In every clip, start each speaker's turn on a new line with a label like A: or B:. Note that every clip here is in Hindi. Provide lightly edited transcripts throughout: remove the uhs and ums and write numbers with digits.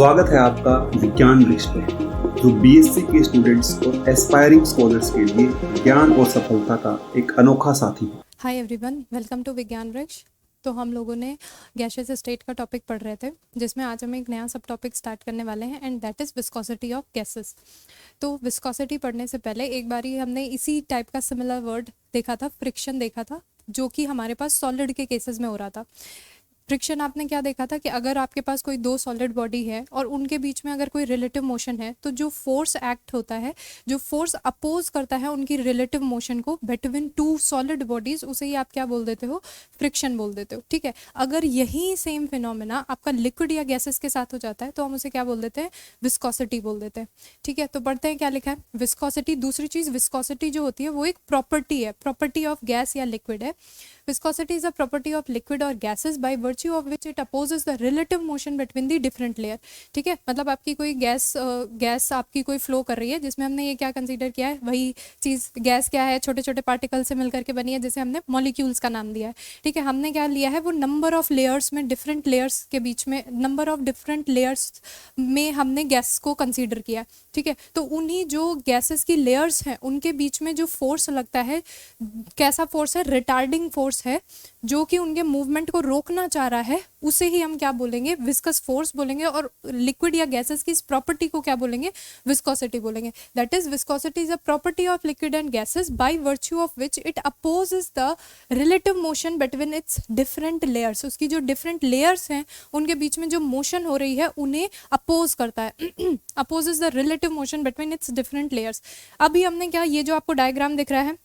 A: स्वागत है आपका विज्ञान वृक्ष पर, जो बीएससी के स्टूडेंट्स और एस्पायरिंग स्कॉलर्स के लिए ज्ञान और सफलता का एक अनोखा साथी है।
B: हाय एवरीवन, वेलकम टू विज्ञान वृक्ष। तो हम लोगों ने गैसेस स्टेट का टॉपिक पढ़ रहे थे, जिसमें आज हम एक नया सब टॉपिक स्टार्ट करने वाले हैं and that is viscosity of gases. तो विस्कोसिटी पढ़ने से पहले एक बारी हमने इसी टाइप का सिमिलर वर्ड देखा था, फ्रिक्शन देखा था, जो कि हमारे पास सॉलिड के केसेस में हो रहा था। फ्रिक्शन आपने क्या देखा था कि अगर आपके पास कोई दो सॉलिड बॉडी है और उनके बीच में अगर कोई रिलेटिव मोशन है, तो जो फोर्स एक्ट होता है, जो फोर्स अपोज करता है उनकी रिलेटिव मोशन को बिटवीन टू सॉलिड बॉडीज, उसे ही आप क्या बोल देते हो, फ्रिक्शन बोल देते हो। ठीक है, अगर यही सेम फिनोमेना आपका लिक्विड या गैसेस के साथ हो जाता है तो हम उसे क्या बोल देते हैं, विस्कोसिटी बोल देते हैं। ठीक है, तो पढ़ते हैं क्या लिखा है। विस्कोसिटी, दूसरी चीज विस्कोसिटी जो होती है वो एक प्रॉपर्टी है, प्रॉपर्टी ऑफ गैस या लिक्विड है। Viscosity is a property of liquid or gases by virtue of which it opposes the relative motion between the different layer। ठीक है, मतलब आपकी कोई गैस आपकी कोई फ्लो कर रही है, जिसमें हमने ये क्या कंसीडर किया है, वही चीज़ गैस क्या है, छोटे छोटे पार्टिकल से मिलकर के बनी है, जिसे हमने मॉलिक्यूल्स का नाम दिया है। ठीक है, हमने क्या लिया है, वो नंबर ऑफ लेयर्स में, डिफरेंट लेयर्स के बीच में, नंबर ऑफ डिफरेंट लेयर्स में हमने गैस को कंसीडर किया। ठीक है, तो उन्हीं जो गैसेस की लेयर्स हैं उनके बीच में जो फोर्स लगता है, कैसा फोर्स है, रिटार्डिंग फोर्स है, जो कि उनके मूवमेंट को रोकना चाह रहा है, उसे ही हम क्या बोलेंगे, विस्कस फोर्स बोलेंगे। और लिक्विड या गैसेस की इस प्रॉपर्टी को क्या बोलेंगे, विस्कोसिटी बोलेंगे। That is viscosity is a property of liquid and gases by virtue of which it opposes the relative motion between its different layers. उसकी जो डिफरेंट लेयर्स हैं उनके बीच में जो मोशन हो रही है उन्हें अपोज करता है, opposes the relative motion between its different layers. अभी हमने क्या, ये जो आपको डायग्राम दिख रहा है,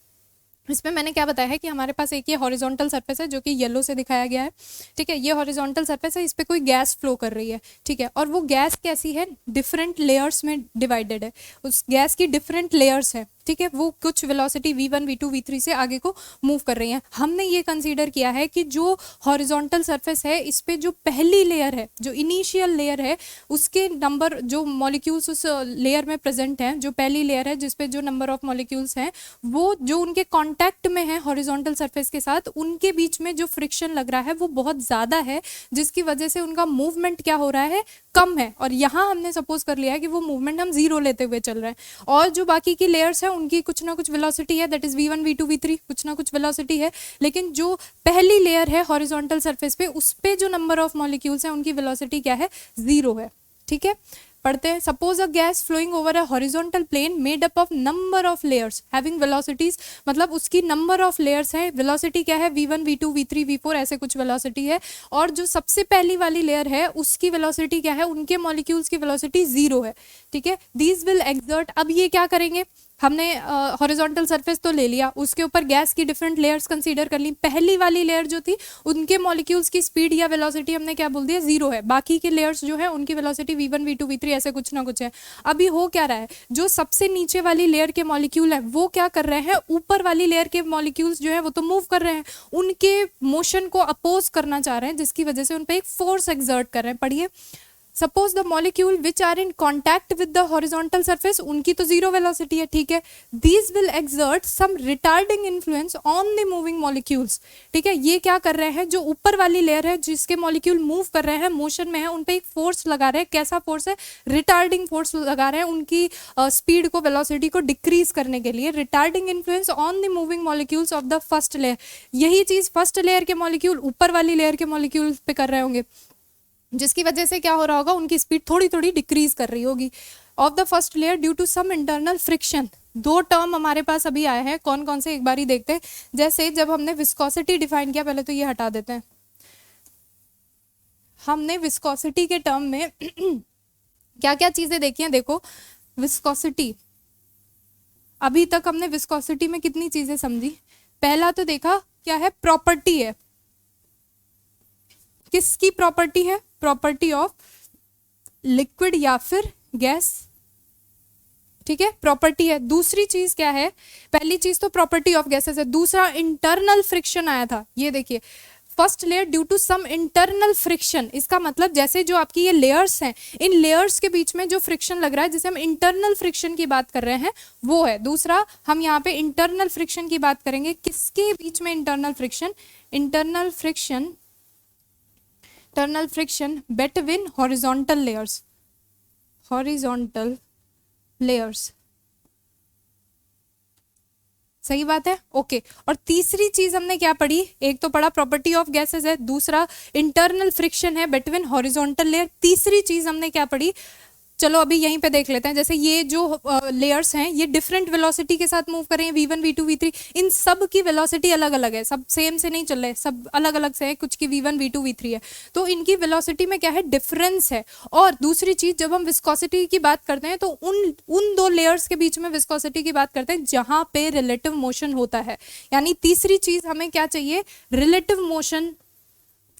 B: इसमें मैंने क्या बताया है कि हमारे पास एक ये हॉरिजॉन्टल सरफेस है जो कि येलो से दिखाया गया है। ठीक है, ये हॉरिजॉन्टल सरफेस है, इस पे कोई गैस फ्लो कर रही है। ठीक है, और वो गैस कैसी है, डिफरेंट लेयर्स में डिवाइडेड है, उस गैस की डिफरेंट लेयर्स है। ठीक है, वो कुछ वेलोसिटी v1 v2 v3 से आगे को मूव कर रही हैं। हमने ये कंसीडर किया है कि जो हॉरिजॉन्टल सरफेस है, इस पे जो पहली लेयर है, जो इनिशियल लेयर है, उसके नंबर, जो मॉलिक्यूल्स उस लेयर में प्रेजेंट हैं, जो पहली लेयर है जिस पे जो नंबर ऑफ मॉलिक्यूल्स हैं, वो जो उनके कांटेक्ट में है हॉरिजॉन्टल सरफेस के साथ, उनके बीच में जो फ्रिक्शन लग रहा है वो बहुत ज़्यादा है, जिसकी वजह से उनका मूवमेंट क्या हो रहा है, कम है। और यहाँ हमने सपोज कर लिया है कि वो मूवमेंट हम जीरो लेते हुए चल रहे हैं, और जो बाकी की लेयर्स हैं उनकी कुछ ना कुछ वेलोसिटी है, that is v1 v2 v3, कुछ ना कुछ वेलोसिटी है। लेकिन जो पहली लेयर है हॉरिजॉन्टल सरफेस पे, उस पे जो नंबर ऑफ मॉलिक्यूल्स हैं उनकी वेलोसिटी क्या है, जीरो है। ठीक है, पढ़ते हैं। Suppose a gas flowing over a horizontal plane made up of number of layers having velocities, मतलब उसकी नंबर ऑफ लेयर्स है, वेलोसिटी क्या है, v1 v2 v3 v4 ऐसे कुछ वेलोसिटी है। और जो सबसे पहली वाली लेयर है उसकी वेलोसिटी क्या है, उनके मॉलिक्यूल्स की वेलोसिटी जीरो है। ठीक है, दीज विल एक्सर्ट, अब ये क्या करेंगे, हमने हॉरिजॉन्टल सरफेस तो ले लिया, उसके ऊपर गैस की डिफरेंट लेयर्स कंसीडर कर ली। पहली वाली लेयर जो थी उनके मॉलिक्यूल्स की स्पीड या वेलोसिटी हमने क्या बोल दिया, जीरो है। बाकी के लेयर्स जो है उनकी वेलोसिटी v1 v2 v3 ऐसे कुछ ना कुछ है। अभी हो क्या रहा है, जो सबसे नीचे वाली लेयर के मॉलिक्यूल है वो क्या कर रहे हैं, ऊपर वाली लेयर के मॉलिक्यूल्स जो है वो तो मूव कर रहे हैं, उनके मोशन को अपोज करना चाह रहे हैं, जिसकी वजह से उन पर एक फोर्स एक्सर्ट कर रहे हैं। पढ़िए, suppose the molecule which are in contact with the horizontal surface, उनकी तो जीरो वेलोसिटी है। ठीक है, these will exert some retarding influence on the moving molecules. ठीक है, ये क्या कर रहे हैं, जो ऊपर वाली लेयर है जिसके मॉलिक्यूल मूव कर रहे हैं, मोशन में है, उन पे एक फोर्स लगा रहे हैं। कैसा फोर्स है, रिटार्डिंग फोर्स लगा रहे हैं, उनकी स्पीड को, वेलोसिटी को डिक्रीज करने के लिए। Retarding influence on the moving molecules of the first layer, यही चीज फर्स्ट लेयर के मॉलिक्यूल ऊपर वाली लेयर के मॉलिक्यूल पे कर रहे होंगे, जिसकी वजह से क्या हो रहा होगा, उनकी स्पीड थोड़ी थोड़ी डिक्रीज कर रही होगी। Of the first layer due to some internal friction, दो टर्म हमारे पास अभी आए हैं, कौन कौन से एक बार ही देखते हैं। जैसे जब हमने विस्कोसिटी डिफाइन किया, पहले तो ये हटा देते हैं, हमने विस्कोसिटी के टर्म में क्या क्या चीजें देखी हैं। देखो, विस्कोसिटी, अभी तक हमने विस्कोसिटी में कितनी चीजें समझी, पहला तो देखा क्या है, प्रॉपर्टी है। किसकी प्रॉपर्टी है, प्रॉपर्टी ऑफ लिक्विड या फिर गैस। ठीक है, प्रॉपर्टी है। दूसरी चीज क्या है, पहली चीज तो प्रॉपर्टी ऑफ गैसेस है, दूसरा इंटरनल फ्रिक्शन आया था। ये देखिए, first layer due to some internal friction, इसका मतलब जैसे जो आपकी ये लेयर्स हैं, इन लेयर्स के बीच में जो फ्रिक्शन लग रहा है, जिसे हम इंटरनल फ्रिक्शन की बात कर रहे हैं, वो है। दूसरा, हम यहाँ पे इंटरनल फ्रिक्शन की बात करेंगे, किसके बीच में internal friction, internal friction between horizontal layers, horizontal layers. सही बात है, ओके। और तीसरी चीज हमने क्या पढ़ी, एक तो पढ़ा प्रॉपर्टी ऑफ गैसेस है, दूसरा इंटरनल फ्रिक्शन है बिटवीन हॉरिजॉन्टल लेयर। तीसरी चीज हमने क्या पढ़ी, चलो अभी यहीं पे देख लेते हैं। जैसे ये जो लेयर्स हैं ये डिफरेंट वेलोसिटी के साथ मूव कर रहे हैं, v1 v2 v3, इन सब की वेलोसिटी अलग अलग है, सब सेम से नहीं चल रहे, सब अलग अलग से है, कुछ की v1 v2 v3 है, तो इनकी वेलोसिटी में क्या है, डिफरेंस है। और दूसरी चीज, जब हम विस्कोसिटी की बात करते हैं तो उन दो लेयर्स के बीच में विस्कोसिटी की बात करते हैं जहां पे रिलेटिव मोशन होता है। यानी तीसरी चीज हमें क्या चाहिए, relative motion.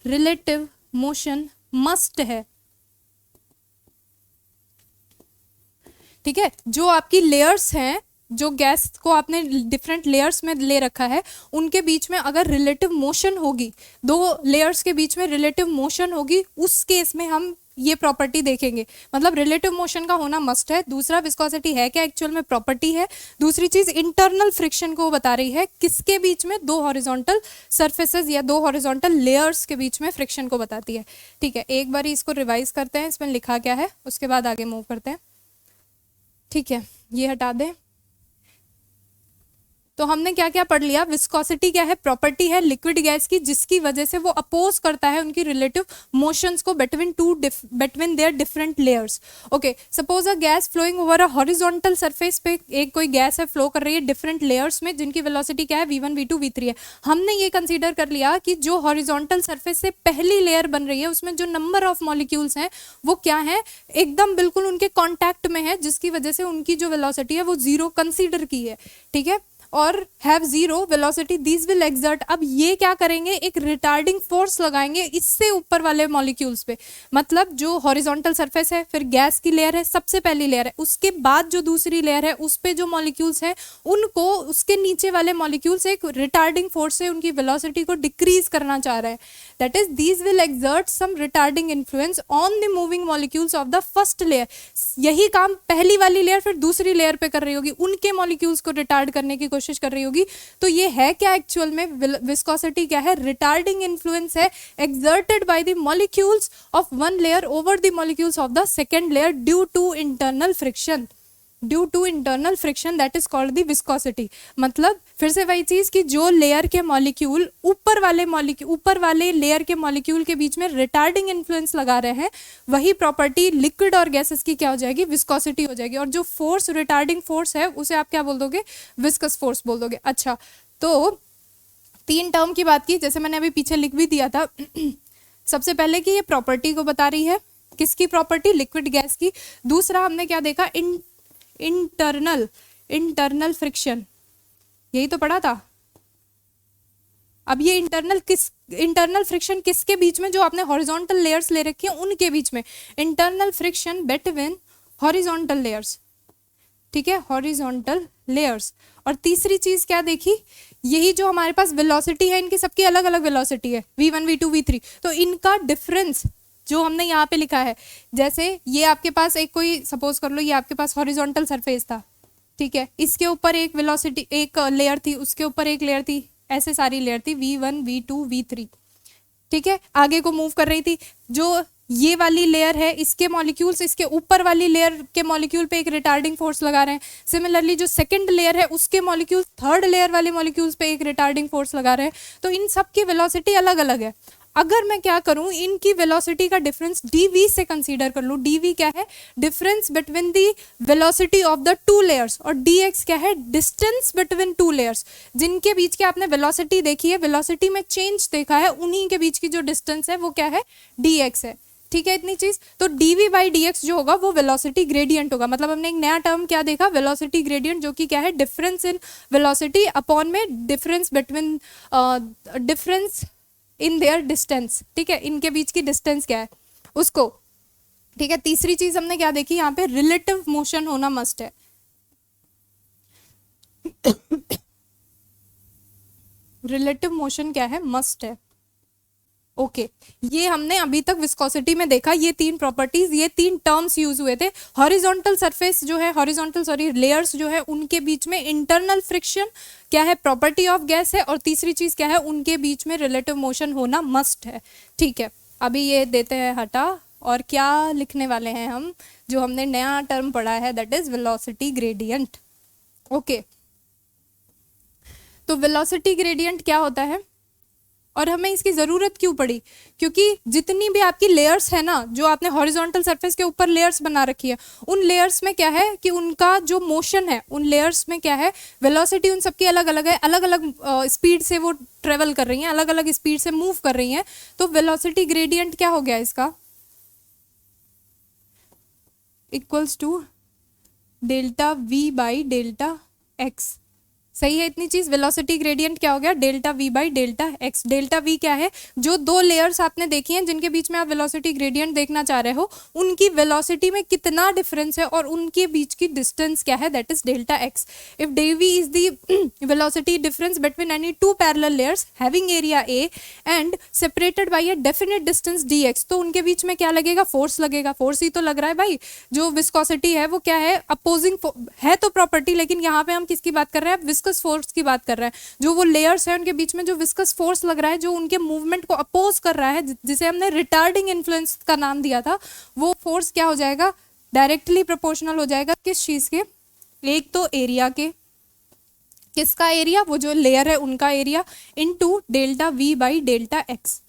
B: Relative motion must है, ठीक है। जो आपकी लेयर्स हैं, जो गैस को आपने डिफरेंट लेयर्स में ले रखा है, उनके बीच में अगर रिलेटिव मोशन होगी, दो लेयर्स के बीच में रिलेटिव मोशन होगी, उस केस में हम ये प्रॉपर्टी देखेंगे। मतलब रिलेटिव मोशन का होना मस्ट है। दूसरा, विस्कोसिटी है क्या, एक्चुअल में प्रॉपर्टी है। दूसरी चीज इंटरनल फ्रिक्शन को बता रही है, किसके बीच में, दो हॉरिजॉन्टल सरफेसेस या दो हॉरिजॉन्टल लेयर्स के बीच में फ्रिक्शन को बताती है। ठीक है, एक बार इसको रिवाइज करते हैं, इसमें लिखा क्या है, उसके बाद आगे मूव करते हैं। ठीक है, ये हटा दें। तो हमने क्या क्या पढ़ लिया, विस्कोसिटी क्या है, प्रॉपर्टी है लिक्विड गैस की, जिसकी वजह से वो अपोज करता है उनकी रिलेटिव मोशंस को between their different layers. Okay, suppose a gas flowing over a horizontal surface पे एक कोई गैस है, फ्लो कर रही है डिफरेंट लेयर्स में, जिनकी वेलोसिटी क्या है, v1 v2 v3 है। हमने ये कंसीडर कर लिया कि जो हॉरिजॉन्टल सरफेस से पहली लेयर बन रही है उसमें जो नंबर ऑफ मॉलिक्यूल्स हैं वो क्या है, एकदम बिल्कुल उनके कॉन्टैक्ट में है, जिसकी वजह से उनकी जो वेलोसिटी है वो जीरो कंसीडर की है। ठीक है, और have zero velocity, these will exert. अब ये क्या करेंगे, एक रिटार्डिंग फोर्स लगाएंगे इससे ऊपर वाले मॉलिक्यूल्स पे। मतलब जो हॉरिजॉन्टल सरफेस है, फिर गैस की लेयर है, सबसे पहली लेयर है, उसके बाद जो दूसरी लेयर है उस पे जो मॉलिक्यूल्स हैं उनको, उसके नीचे वाले मॉलिक्यूल्स एक रिटार्डिंग फोर्स से उनकी वेलोसिटी को डिक्रीज करना चाह रहे हैं। That is these will exert some retarding influence on the moving molecules of the first layer. यही काम पहली वाली लेयर फिर दूसरी लेयर पे कर रही होगी, उनके मॉलिक्यूल्स को रिटार्ड करने की कोशिश कर रही होगी। तो ये है क्या, एक्चुअल में विस्कोसिटी क्या है, रिटार्डिंग इन्फ्लुएंस है exerted by the molecules of one layer over the molecules of the second layer due to internal friction, due to internal friction, that is called the viscosity. मतलब फिर से वही चीज कि जो लेयर के मॉलिक्यूल ऊपर वाले लेयर के मॉलिक्यूल के बीच में रिटार्डिंग इन्फ्लुएंस लगा रहे हैं, वही प्रॉपर्टी लिक्विड और गैसेस की क्या हो जाएगी, विस्कोसिटी हो जाएगी। और जो फोर्स, रिटार्डिंग फोर्स है, उसे आप क्या बोल दोगे, विस्कस फोर्स बोल दोगे। अच्छा, तो तीन टर्म की बात की, जैसे मैंने अभी पीछे लिख भी दिया था। सबसे पहले कि ये प्रॉपर्टी को बता रही है, किसकी प्रॉपर्टी, लिक्विड गैस की। दूसरा हमने क्या देखा, इंटरनल फ्रिक्शन, यही तो पढ़ा था। अब ये इंटरनल फ्रिक्शन किसके बीच में, जो आपने हॉरिजॉन्टल लेयर्स ले रखी हैं उनके बीच में, internal friction between horizontal layers. ठीक है, हॉरिजॉन्टल लेयर्स। और तीसरी चीज क्या देखी, यही जो हमारे पास वेलोसिटी है, इनकी सबकी अलग अलग वेलोसिटी है, v1 v2 v3, तो इनका डिफरेंस जो हमने यहाँ पे लिखा है, जैसे ये आपके पास एक कोई, सपोज कर लो ये आपके पास हॉरिजॉन्टल सरफेस था, ठीक है, इसके ऊपर एक वेलोसिटी, एक लेयर थी, उसके ऊपर एक लेयर थी, ऐसे सारी लेयर थी, v1 v2 v3। ठीक है, आगे को मूव कर रही थी। जो ये वाली लेयर है, इसके मॉलिक्यूल्स इसके ऊपर वाली लेयर के मॉलिक्यूल पे एक रिटार्डिंग फोर्स लगा रहे हैं। सिमिलरली जो सेकंड लेयर है उसके मॉलिक्यूल थर्ड लेयर वाले मॉलिक्यूल्स पे एक रिटार्डिंग फोर्स लगा रहे हैं। तो इन सब की वेलोसिटी अलग अलग है। अगर मैं क्या करूं, इनकी वेलोसिटी का डिफरेंस dv से कंसीडर कर लूं। dv क्या है, difference between the velocity of the two layers, और dx क्या है, डिस्टेंस बिटवीन टू लेयर्स। जिनके बीच की आपने वेलोसिटी देखी है, वेलोसिटी में चेंज देखा है, उन्हीं के बीच की जो डिस्टेंस है वो क्या है, dx है। ठीक है, इतनी चीज। तो dv बाई dx जो होगा वो वेलोसिटी ग्रेडियंट होगा। मतलब हमने एक नया टर्म क्या देखा, वेलोसिटी ग्रेडियंट, जो कि क्या है, डिफरेंस इन वेलोसिटी अपॉन में difference between difference in their distance. ठीक है, इनके बीच की डिस्टेंस क्या है उसको। ठीक है, तीसरी चीज हमने क्या देखी, यहाँ पे रिलेटिव मोशन होना मस्ट है। रिलेटिव मोशन क्या है, मस्ट है। ओके, ये हमने अभी तक विस्कोसिटी में देखा, ये तीन प्रॉपर्टीज, ये तीन टर्म्स यूज हुए थे। हॉरिजॉन्टल सरफेस जो है, लेयर्स जो है, उनके बीच में इंटरनल फ्रिक्शन क्या है, प्रॉपर्टी ऑफ गैस है, और तीसरी चीज क्या है, उनके बीच में रिलेटिव मोशन होना मस्ट है। ठीक है, अभी ये देते हैं हटा, और क्या लिखने वाले हैं हम, जो हमने नया टर्म पढ़ा है, that is velocity gradient. Okay, तो वेलोसिटी ग्रेडियंट क्या होता है और हमें इसकी ज़रूरत क्यों पड़ी? क्योंकि जितनी भी आपकी लेयर्स है ना, जो आपने हॉरिजॉन्टल सरफेस के ऊपर लेयर्स बना रखी है, उन लेयर्स में क्या है कि उनका जो मोशन है, उन लेयर्स में क्या है, वेलोसिटी उन सबकी अलग अलग है, अलग अलग स्पीड से वो ट्रेवल कर रही हैं, अलग अलग स्पीड से मूव कर रही हैं। तो वेलोसिटी ग्रेडियंट क्या हो गया इसका, equals to delta v by delta x. सही है इतनी चीज? वेलोसिटी ग्रेडियंट क्या हो गया, delta v by delta x. Delta v क्या है, जो दो लेयर्स आपने देखी हैं जिनके बीच में आप वेलोसिटी ग्रेडियंट देखना चाह रहे हो, उनकी वेलोसिटी में कितना डिफरेंस है और उनके बीच की डिस्टेंस क्या है, that is delta x. If dv is the velocity difference between any two parallel layers having area a and separated by a definite distance dx, तो उनके बीच में क्या लगेगा, फोर्स लगेगा। फोर्स ही तो लग रहा है भाई। जो विस्कोसिटी है वो क्या है, अपोजिंग है तो प्रॉपर्टी, लेकिन यहाँ पे हम किसकी बात कर रहे हैं, विस्कस फोर्स की बात कर रहे हैं। जो वो लेयर्स है उनके बीच में जो विस्कस फोर्स लग रहा है, जो उनके मूवमेंट को अपोज कर रहा है, जिसे हमने रिटार्डिंग इन्फ्लुएंस का नाम दिया था, वो फोर्स क्या हो जाएगा, डायरेक्टली प्रोपोर्शनल हो जाएगा किस चीज के, एक तो एरिया के, किसका एरिया, वो जो लेयर है उनका area, into delta v by delta x.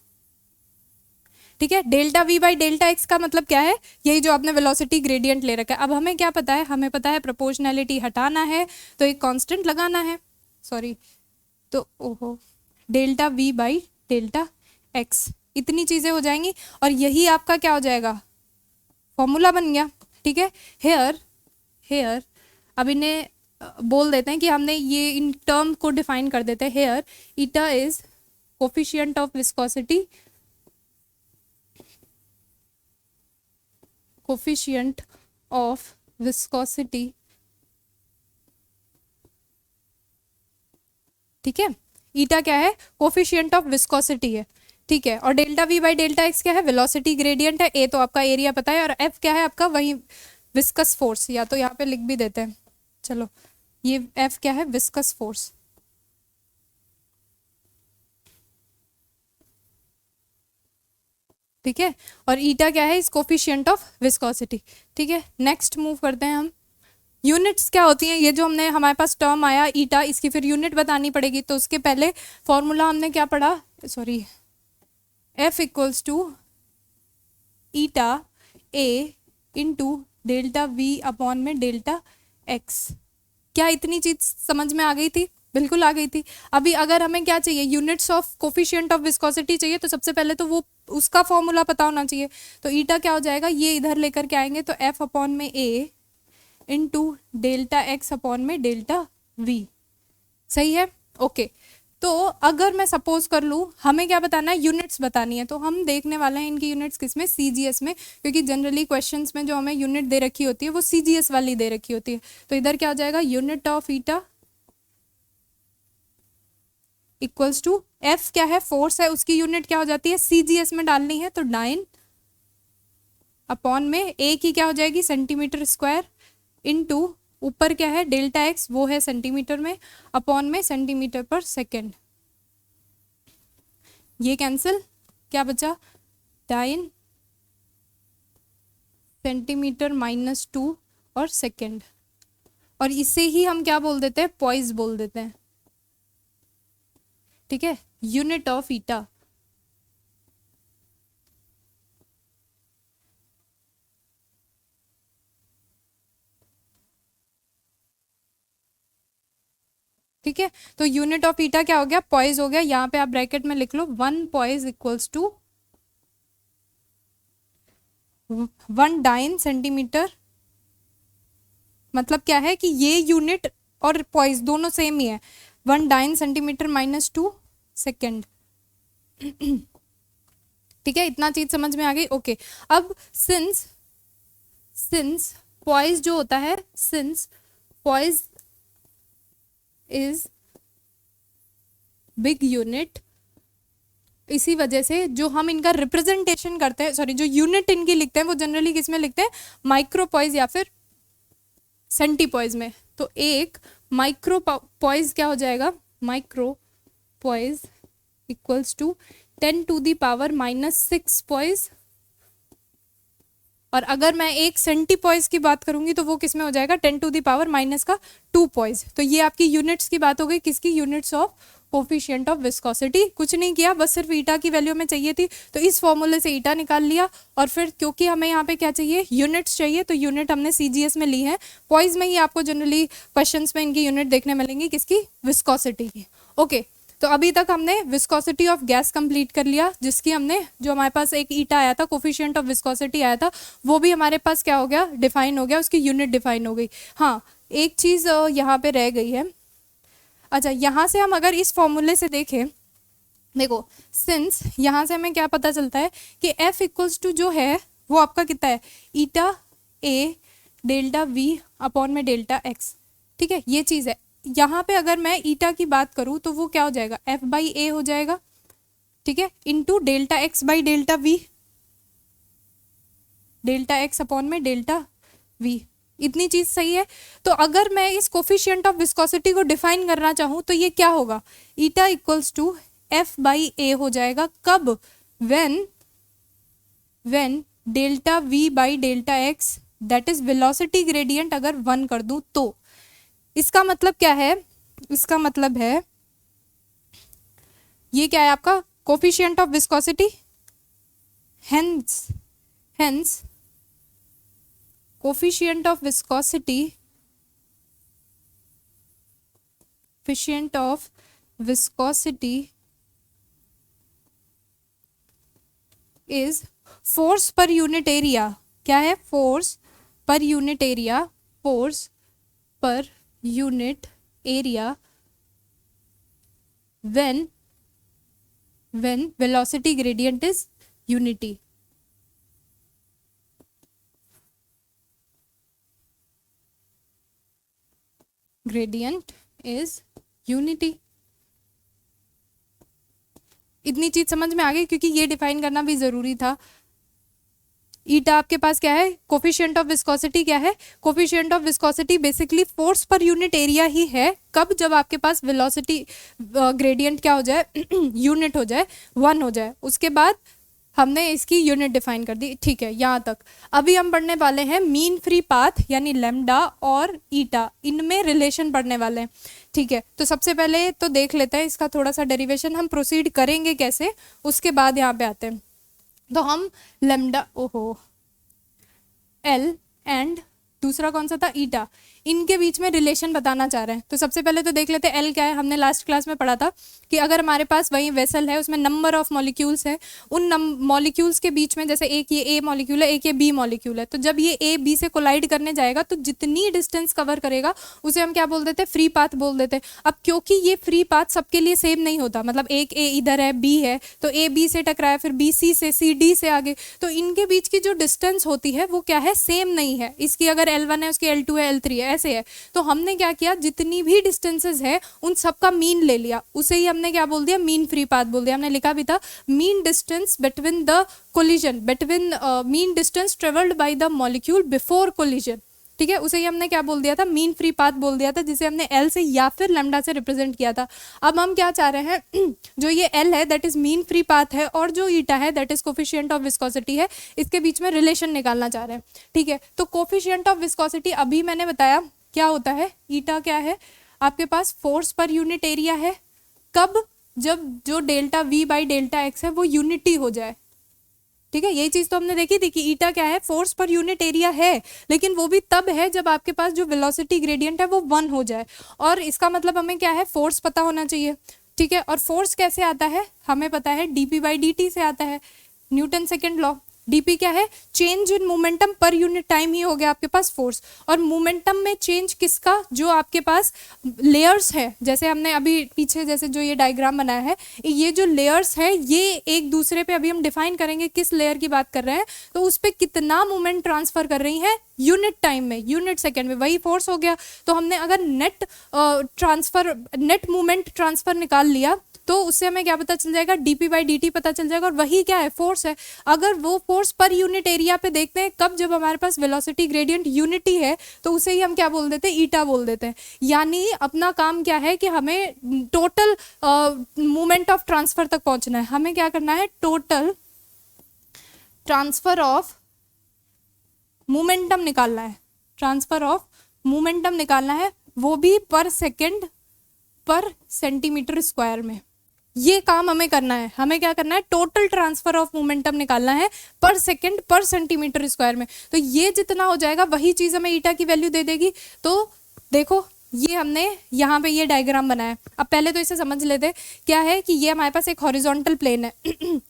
B: ठीक है, delta v by delta x का मतलब क्या है, यही जो आपने वेलोसिटी ग्रेडियंट ले रखा है। अब हमें क्या पता है, हमें पता है प्रोपोर्शनैलिटी हटाना है तो एक कांस्टेंट लगाना है, सॉरी, तो ओहो, delta v by delta x, इतनी चीजें हो जाएंगी और यही आपका क्या हो जाएगा, फॉर्मूला बन गया। ठीक है, हेयर अब इन्हें बोल देते हैं कि हमने ये इन टर्म को डिफाइन कर देते हैं। Here eta is coefficient of viscosity, coefficient of viscosity. ठीक है, ईटा क्या है, कोफिशिएंट ऑफ विस्कोसिटी है। ठीक है, और delta v by delta x क्या है, वेलोसिटी ग्रेडियंट है। ए तो आपका एरिया पता है, और एफ क्या है आपका, वही विस्कस फोर्स, या तो यहाँ पे लिख भी देते हैं, चलो ये एफ क्या है, विस्कस फोर्स। ठीक है, और ईटा क्या है, इस कोफिशिएंट ऑफ विस्कोसिटी। ठीक है, नेक्स्ट मूव करते हैं हम। यूनिट्स क्या होती हैं, ये जो हमने हमारे पास टर्म आया ईटा, इसकी फिर यूनिट बतानी पड़ेगी। तो उसके पहले फॉर्मूला हमने क्या पढ़ा, sorry, F equals to eta A into delta v upon में डेल्टा एक्स। क्या इतनी चीज समझ में आ गई थी? बिल्कुल आ गई थी। अभी अगर हमें क्या चाहिए, units of coefficient of viscosity चाहिए, तो सबसे पहले तो वो उसका फॉर्मूला पता होना चाहिए। तो ईटा क्या हो जाएगा, ये इधर लेकर के आएंगे, तो एफ अपॉन में ए इंटू डेल्टा एक्स अपॉन में डेल्टा वी। सही है, ओके। तो अगर मैं सपोज कर लूँ, हमें क्या बताना है, यूनिट्स बतानी है, तो हम देखने वाले हैं इनकी यूनिट्स किस में, सीजीएस में, क्योंकि जनरली क्वेश्चंस में जो हमें यूनिट दे रखी होती है वो सीजीएस वाली दे रखी होती है। तो इधर क्या हो जाएगा, unit of eta equals to F क्या है, फोर्स है, उसकी यूनिट क्या हो जाती है, सीजीएस में डालनी है, तो डाइन अपॉन में ए की क्या हो जाएगी, सेंटीमीटर स्क्वायर, इनटू ऊपर क्या है, डेल्टा एक्स, वो है सेंटीमीटर में, अपॉन में सेंटीमीटर पर सेकेंड। ये कैंसिल, क्या बचा, डाइन सेंटीमीटर माइनस 2 और सेकेंड, और इसे ही हम क्या बोल देते हैं, पॉइज बोल देते हैं। ठीक है, यूनिट ऑफ ईटा। ठीक है, तो यूनिट ऑफ ईटा क्या हो गया, पॉइज हो गया। यहाँ पे आप ब्रैकेट में लिख लो 1 poise equals to 1 dyne centimetre. मतलब क्या है कि ये यूनिट और पॉइज दोनों सेम ही है, 1 डाइन सेंटीमीटर माइनस 2 सेकेंड। ठीक है, इतना चीज समझ में आ गई, ओके। अब सिंस पॉइज जो होता है, since poise is big unit, इसी वजह से जो हम इनका रिप्रेजेंटेशन करते हैं, सॉरी, जो यूनिट इनकी लिखते हैं वो जनरली किस में लिखते हैं, माइक्रोपॉइज या फिर सेंटीपॉइज में। तो एक माइक्रोपॉइज क्या हो जाएगा, micropoise equals to 10 to the power -6 poise और अगर मैं एक सेंटीपॉइस की बात करूंगी तो वो किस में हो जाएगा 10⁻⁻2 पॉइस। तो ये आपकी यूनिट्स की बात हो गई, किसकी, units of coefficient of viscosity. कुछ नहीं किया, बस सिर्फ ईटा की वैल्यू में चाहिए थी, तो इस फॉर्मूले से ईटा निकाल लिया। और फिर क्योंकि हमें यहाँ पे क्या चाहिए, यूनिट्स चाहिए, तो यूनिट हमने सीजीएस में ली है। पॉइस में ही आपको जनरली क्वेश्चंस में इनकी यूनिट देखने मिलेंगी, किसकी, विस्कोसिटी की। ओके, तो अभी तक हमने विस्कोसिटी ऑफ गैस कंप्लीट कर लिया, जिसकी हमने, जो हमारे पास एक ईटा आया था, कोफिशिएंट ऑफ विस्कोसिटी आया था, वो भी हमारे पास क्या हो गया, डिफाइन हो गया, उसकी यूनिट डिफाइन हो गई। हाँ, एक चीज़ यहाँ पे रह गई है। अच्छा, यहाँ से हम अगर इस फॉर्मूले से देखें, देखो सिंस यहाँ से हमें क्या पता चलता है कि F इक्वल्स टू जो है वो आपका कितना है, ईटा A डेल्टा V अपॉन में डेल्टा X। ठीक है, ये चीज़ है। यहाँ पे अगर मैं ईटा की बात करूँ तो वो क्या हो जाएगा, F बाई A हो जाएगा, ठीक है, into delta X by delta V, delta X upon में डेल्टा V। इतनी चीज सही है। तो अगर मैं इस कोफिशिएंट ऑफ विस्कोसिटी को डिफाइन करना चाहूँ तो ये क्या होगा, eta equals to F by A हो जाएगा। कब, when delta V by delta X that is velocity gradient अगर 1 कर दूं तो। इसका मतलब क्या है, इसका मतलब है ये क्या है आपका coefficient of viscosity, hence coefficient of viscosity, coefficient of viscosity is force पर यूनिट एरिया। क्या है, फोर्स पर यूनिट एरिया, फोर्स पर unit area when velocity gradient is unity। gradient is unity। इतनी चीज समझ में आ गई, क्योंकि ये डिफाइन करना भी जरूरी था। ईटा आपके पास क्या है, कोफिशिएंट ऑफ विस्कोसिटी क्या है, coefficient of viscosity basically force पर यूनिट एरिया ही है। कब, जब आपके पास वेलोसिटी ग्रेडियंट क्या हो जाए, यूनिट हो जाए, 1 हो जाए, उसके बाद हमने इसकी यूनिट डिफाइन कर दी। ठीक है, यहाँ तक। अभी हम पढ़ने वाले हैं मीन फ्री पाथ यानी लैम्डा और ईटा, इनमें रिलेशन पढ़ने वाले हैं। ठीक है, तो सबसे पहले तो देख लेते हैं इसका थोड़ा सा डेरिवेशन, हम प्रोसीड करेंगे कैसे, उसके बाद यहाँ पे आते हैं। तो हम लैम्डा, एल एंड दूसरा कौन सा था, ईटा, इनके बीच में रिलेशन बताना चाह रहे हैं। तो सबसे पहले तो देख लेते हैं एल क्या है। हमने लास्ट क्लास में पढ़ा था कि अगर हमारे पास वही वेसल है, उसमें नंबर ऑफ मॉलिक्यूल्स है, उन मॉलिक्यूल्स के बीच में, जैसे एक ये ए मॉलिक्यूल है, एक ये बी मॉलिक्यूल है, तो जब ये ए बी से कोलाइड करने जाएगा तो जितनी डिस्टेंस कवर करेगा उसे हम क्या बोल देते हैं, फ्री पाथ बोल देते हैं। अब क्योंकि ये फ्री पाथ सबके लिए सेम नहीं होता, मतलब एक ए इधर है, बी है, तो ए बी से टकराया, फिर बी सी से, सी डी से आगे, तो इनके बीच की जो डिस्टेंस होती है वो क्या है, सेम नहीं है। इसकी अगर L1 है, उसकी L2 है, L3 है, ऐसे है। तो हमने क्या किया, जितनी भी डिस्टेंसेस है उन सबका मीन ले लिया, उसे ही हमने क्या बोल दिया, मीन फ्री पाथ बोल दिया। हमने लिखा भी था mean distance between the collision, between mean distance travelled by the molecule before collision. ठीक है, उसे ही हमने क्या बोल दिया था, मीन फ्री पाथ बोल दिया था, जिसे हमने एल से या फिर लैम्डा से रिप्रेजेंट किया था। अब हम क्या चाह रहे हैं, जो ये एल है that is mean free path है, और जो ईटा है that is coefficient of viscosity है, इसके बीच में रिलेशन निकालना चाह रहे हैं। ठीक है, तो कोफिशिएंट ऑफ विस्कोसिटी अभी मैंने बताया क्या होता है, ईटा क्या है, आपके पास फोर्स पर यूनिट एरिया है। कब, जब जो delta v by delta x है वो यूनिटी हो जाए। ठीक है, यही चीज तो हमने देखी थी कि ईटा क्या है, फोर्स पर यूनिट एरिया है, लेकिन वो भी तब है जब आपके पास जो वेलोसिटी ग्रेडियंट है वो 1 हो जाए। और इसका मतलब हमें क्या है, फोर्स पता होना चाहिए। ठीक है, और फोर्स कैसे आता है, हमें पता है dp बाई dt से आता है, न्यूटन सेकेंड लॉ। डीपी क्या है, चेंज इन मोमेंटम पर यूनिट टाइम ही हो गया आपके पास फोर्स। और मोमेंटम में चेंज किसका, जो आपके पास लेयर्स है, जैसे हमने अभी पीछे जैसे जो ये डायग्राम बनाया है, ये जो लेयर्स है ये एक दूसरे पे, अभी हम डिफाइन करेंगे किस लेयर की बात कर रहे हैं, तो उस पर कितना मोमेंट ट्रांसफर कर रही है यूनिट टाइम में, यूनिट सेकेंड में, वही फोर्स हो गया। तो हमने अगर net transfer, net moment transfer निकाल लिया तो उससे हमें क्या पता चल जाएगा, dp बाई dt पता चल जाएगा, और वही क्या है, फोर्स है। अगर वो फोर्स पर यूनिट एरिया पे देखते हैं, कब, जब हमारे पास वेलोसिटी ग्रेडियंट यूनिटी है, तो उसे ही हम क्या बोल देते हैं, ईटा बोल देते हैं। यानी अपना काम क्या है कि हमें टोटल मोमेंट ऑफ ट्रांसफर तक पहुंचना है। हमें क्या करना है, टोटल ट्रांसफर ऑफ मोमेंटम निकालना है, ट्रांसफर ऑफ मोमेंटम निकालना है, वो भी पर सेकेंड पर सेंटीमीटर स्क्वायर में। ये काम हमें करना है। हमें क्या करना है, टोटल ट्रांसफर ऑफ मोमेंटम निकालना है पर सेकेंड पर सेंटीमीटर स्क्वायर में। तो ये जितना हो जाएगा वही चीज हमें ईटा की वैल्यू दे देगी। तो देखो ये हमने यहाँ पे ये डायग्राम बनाया। अब पहले तो इसे समझ लेते क्या है कि ये हमारे पास एक हॉरिजॉन्टल प्लेन है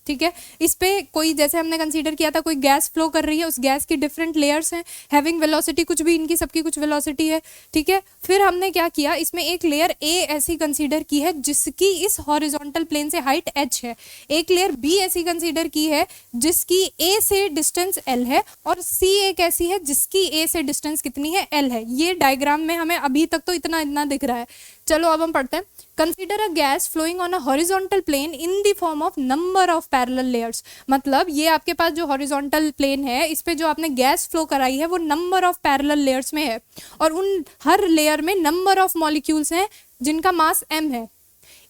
B: ठीक है। इस पे कोई, जैसे हमने कंसीडर किया था, कोई गैस फ्लो कर रही है, उस गैस की डिफरेंट लेयर्स हैं, हैविंग वेलोसिटी, कुछ भी इनकी सबकी कुछ वेलोसिटी है, ठीक है। फिर हमने क्या किया, इसमें एक लेयर ए ऐसी कंसीडर की है जिसकी इस हॉरिजॉन्टल प्लेन से हाइट h है, एक लेयर बी ऐसी कंसीडर की है जिसकी ए से डिस्टेंस l है, और सी एक ऐसी है जिसकी ए से डिस्टेंस कितनी है, l है। ये डायग्राम में हमें अभी तक तो इतना दिख रहा है। चलो अब हम पढ़ते हैं। Consider a gas flowing on a horizontal plane in the form of number of parallel layers. मतलब ये आपके पास जो हॉरिजॉन्टल प्लेन है, इस पे जो आपने गैस फ्लो कराई है वो नंबर ऑफ पैरेलल लेयर्स में है, और उन हर लेयर में नंबर ऑफ मॉलिक्यूल्स हैं जिनका मास m है।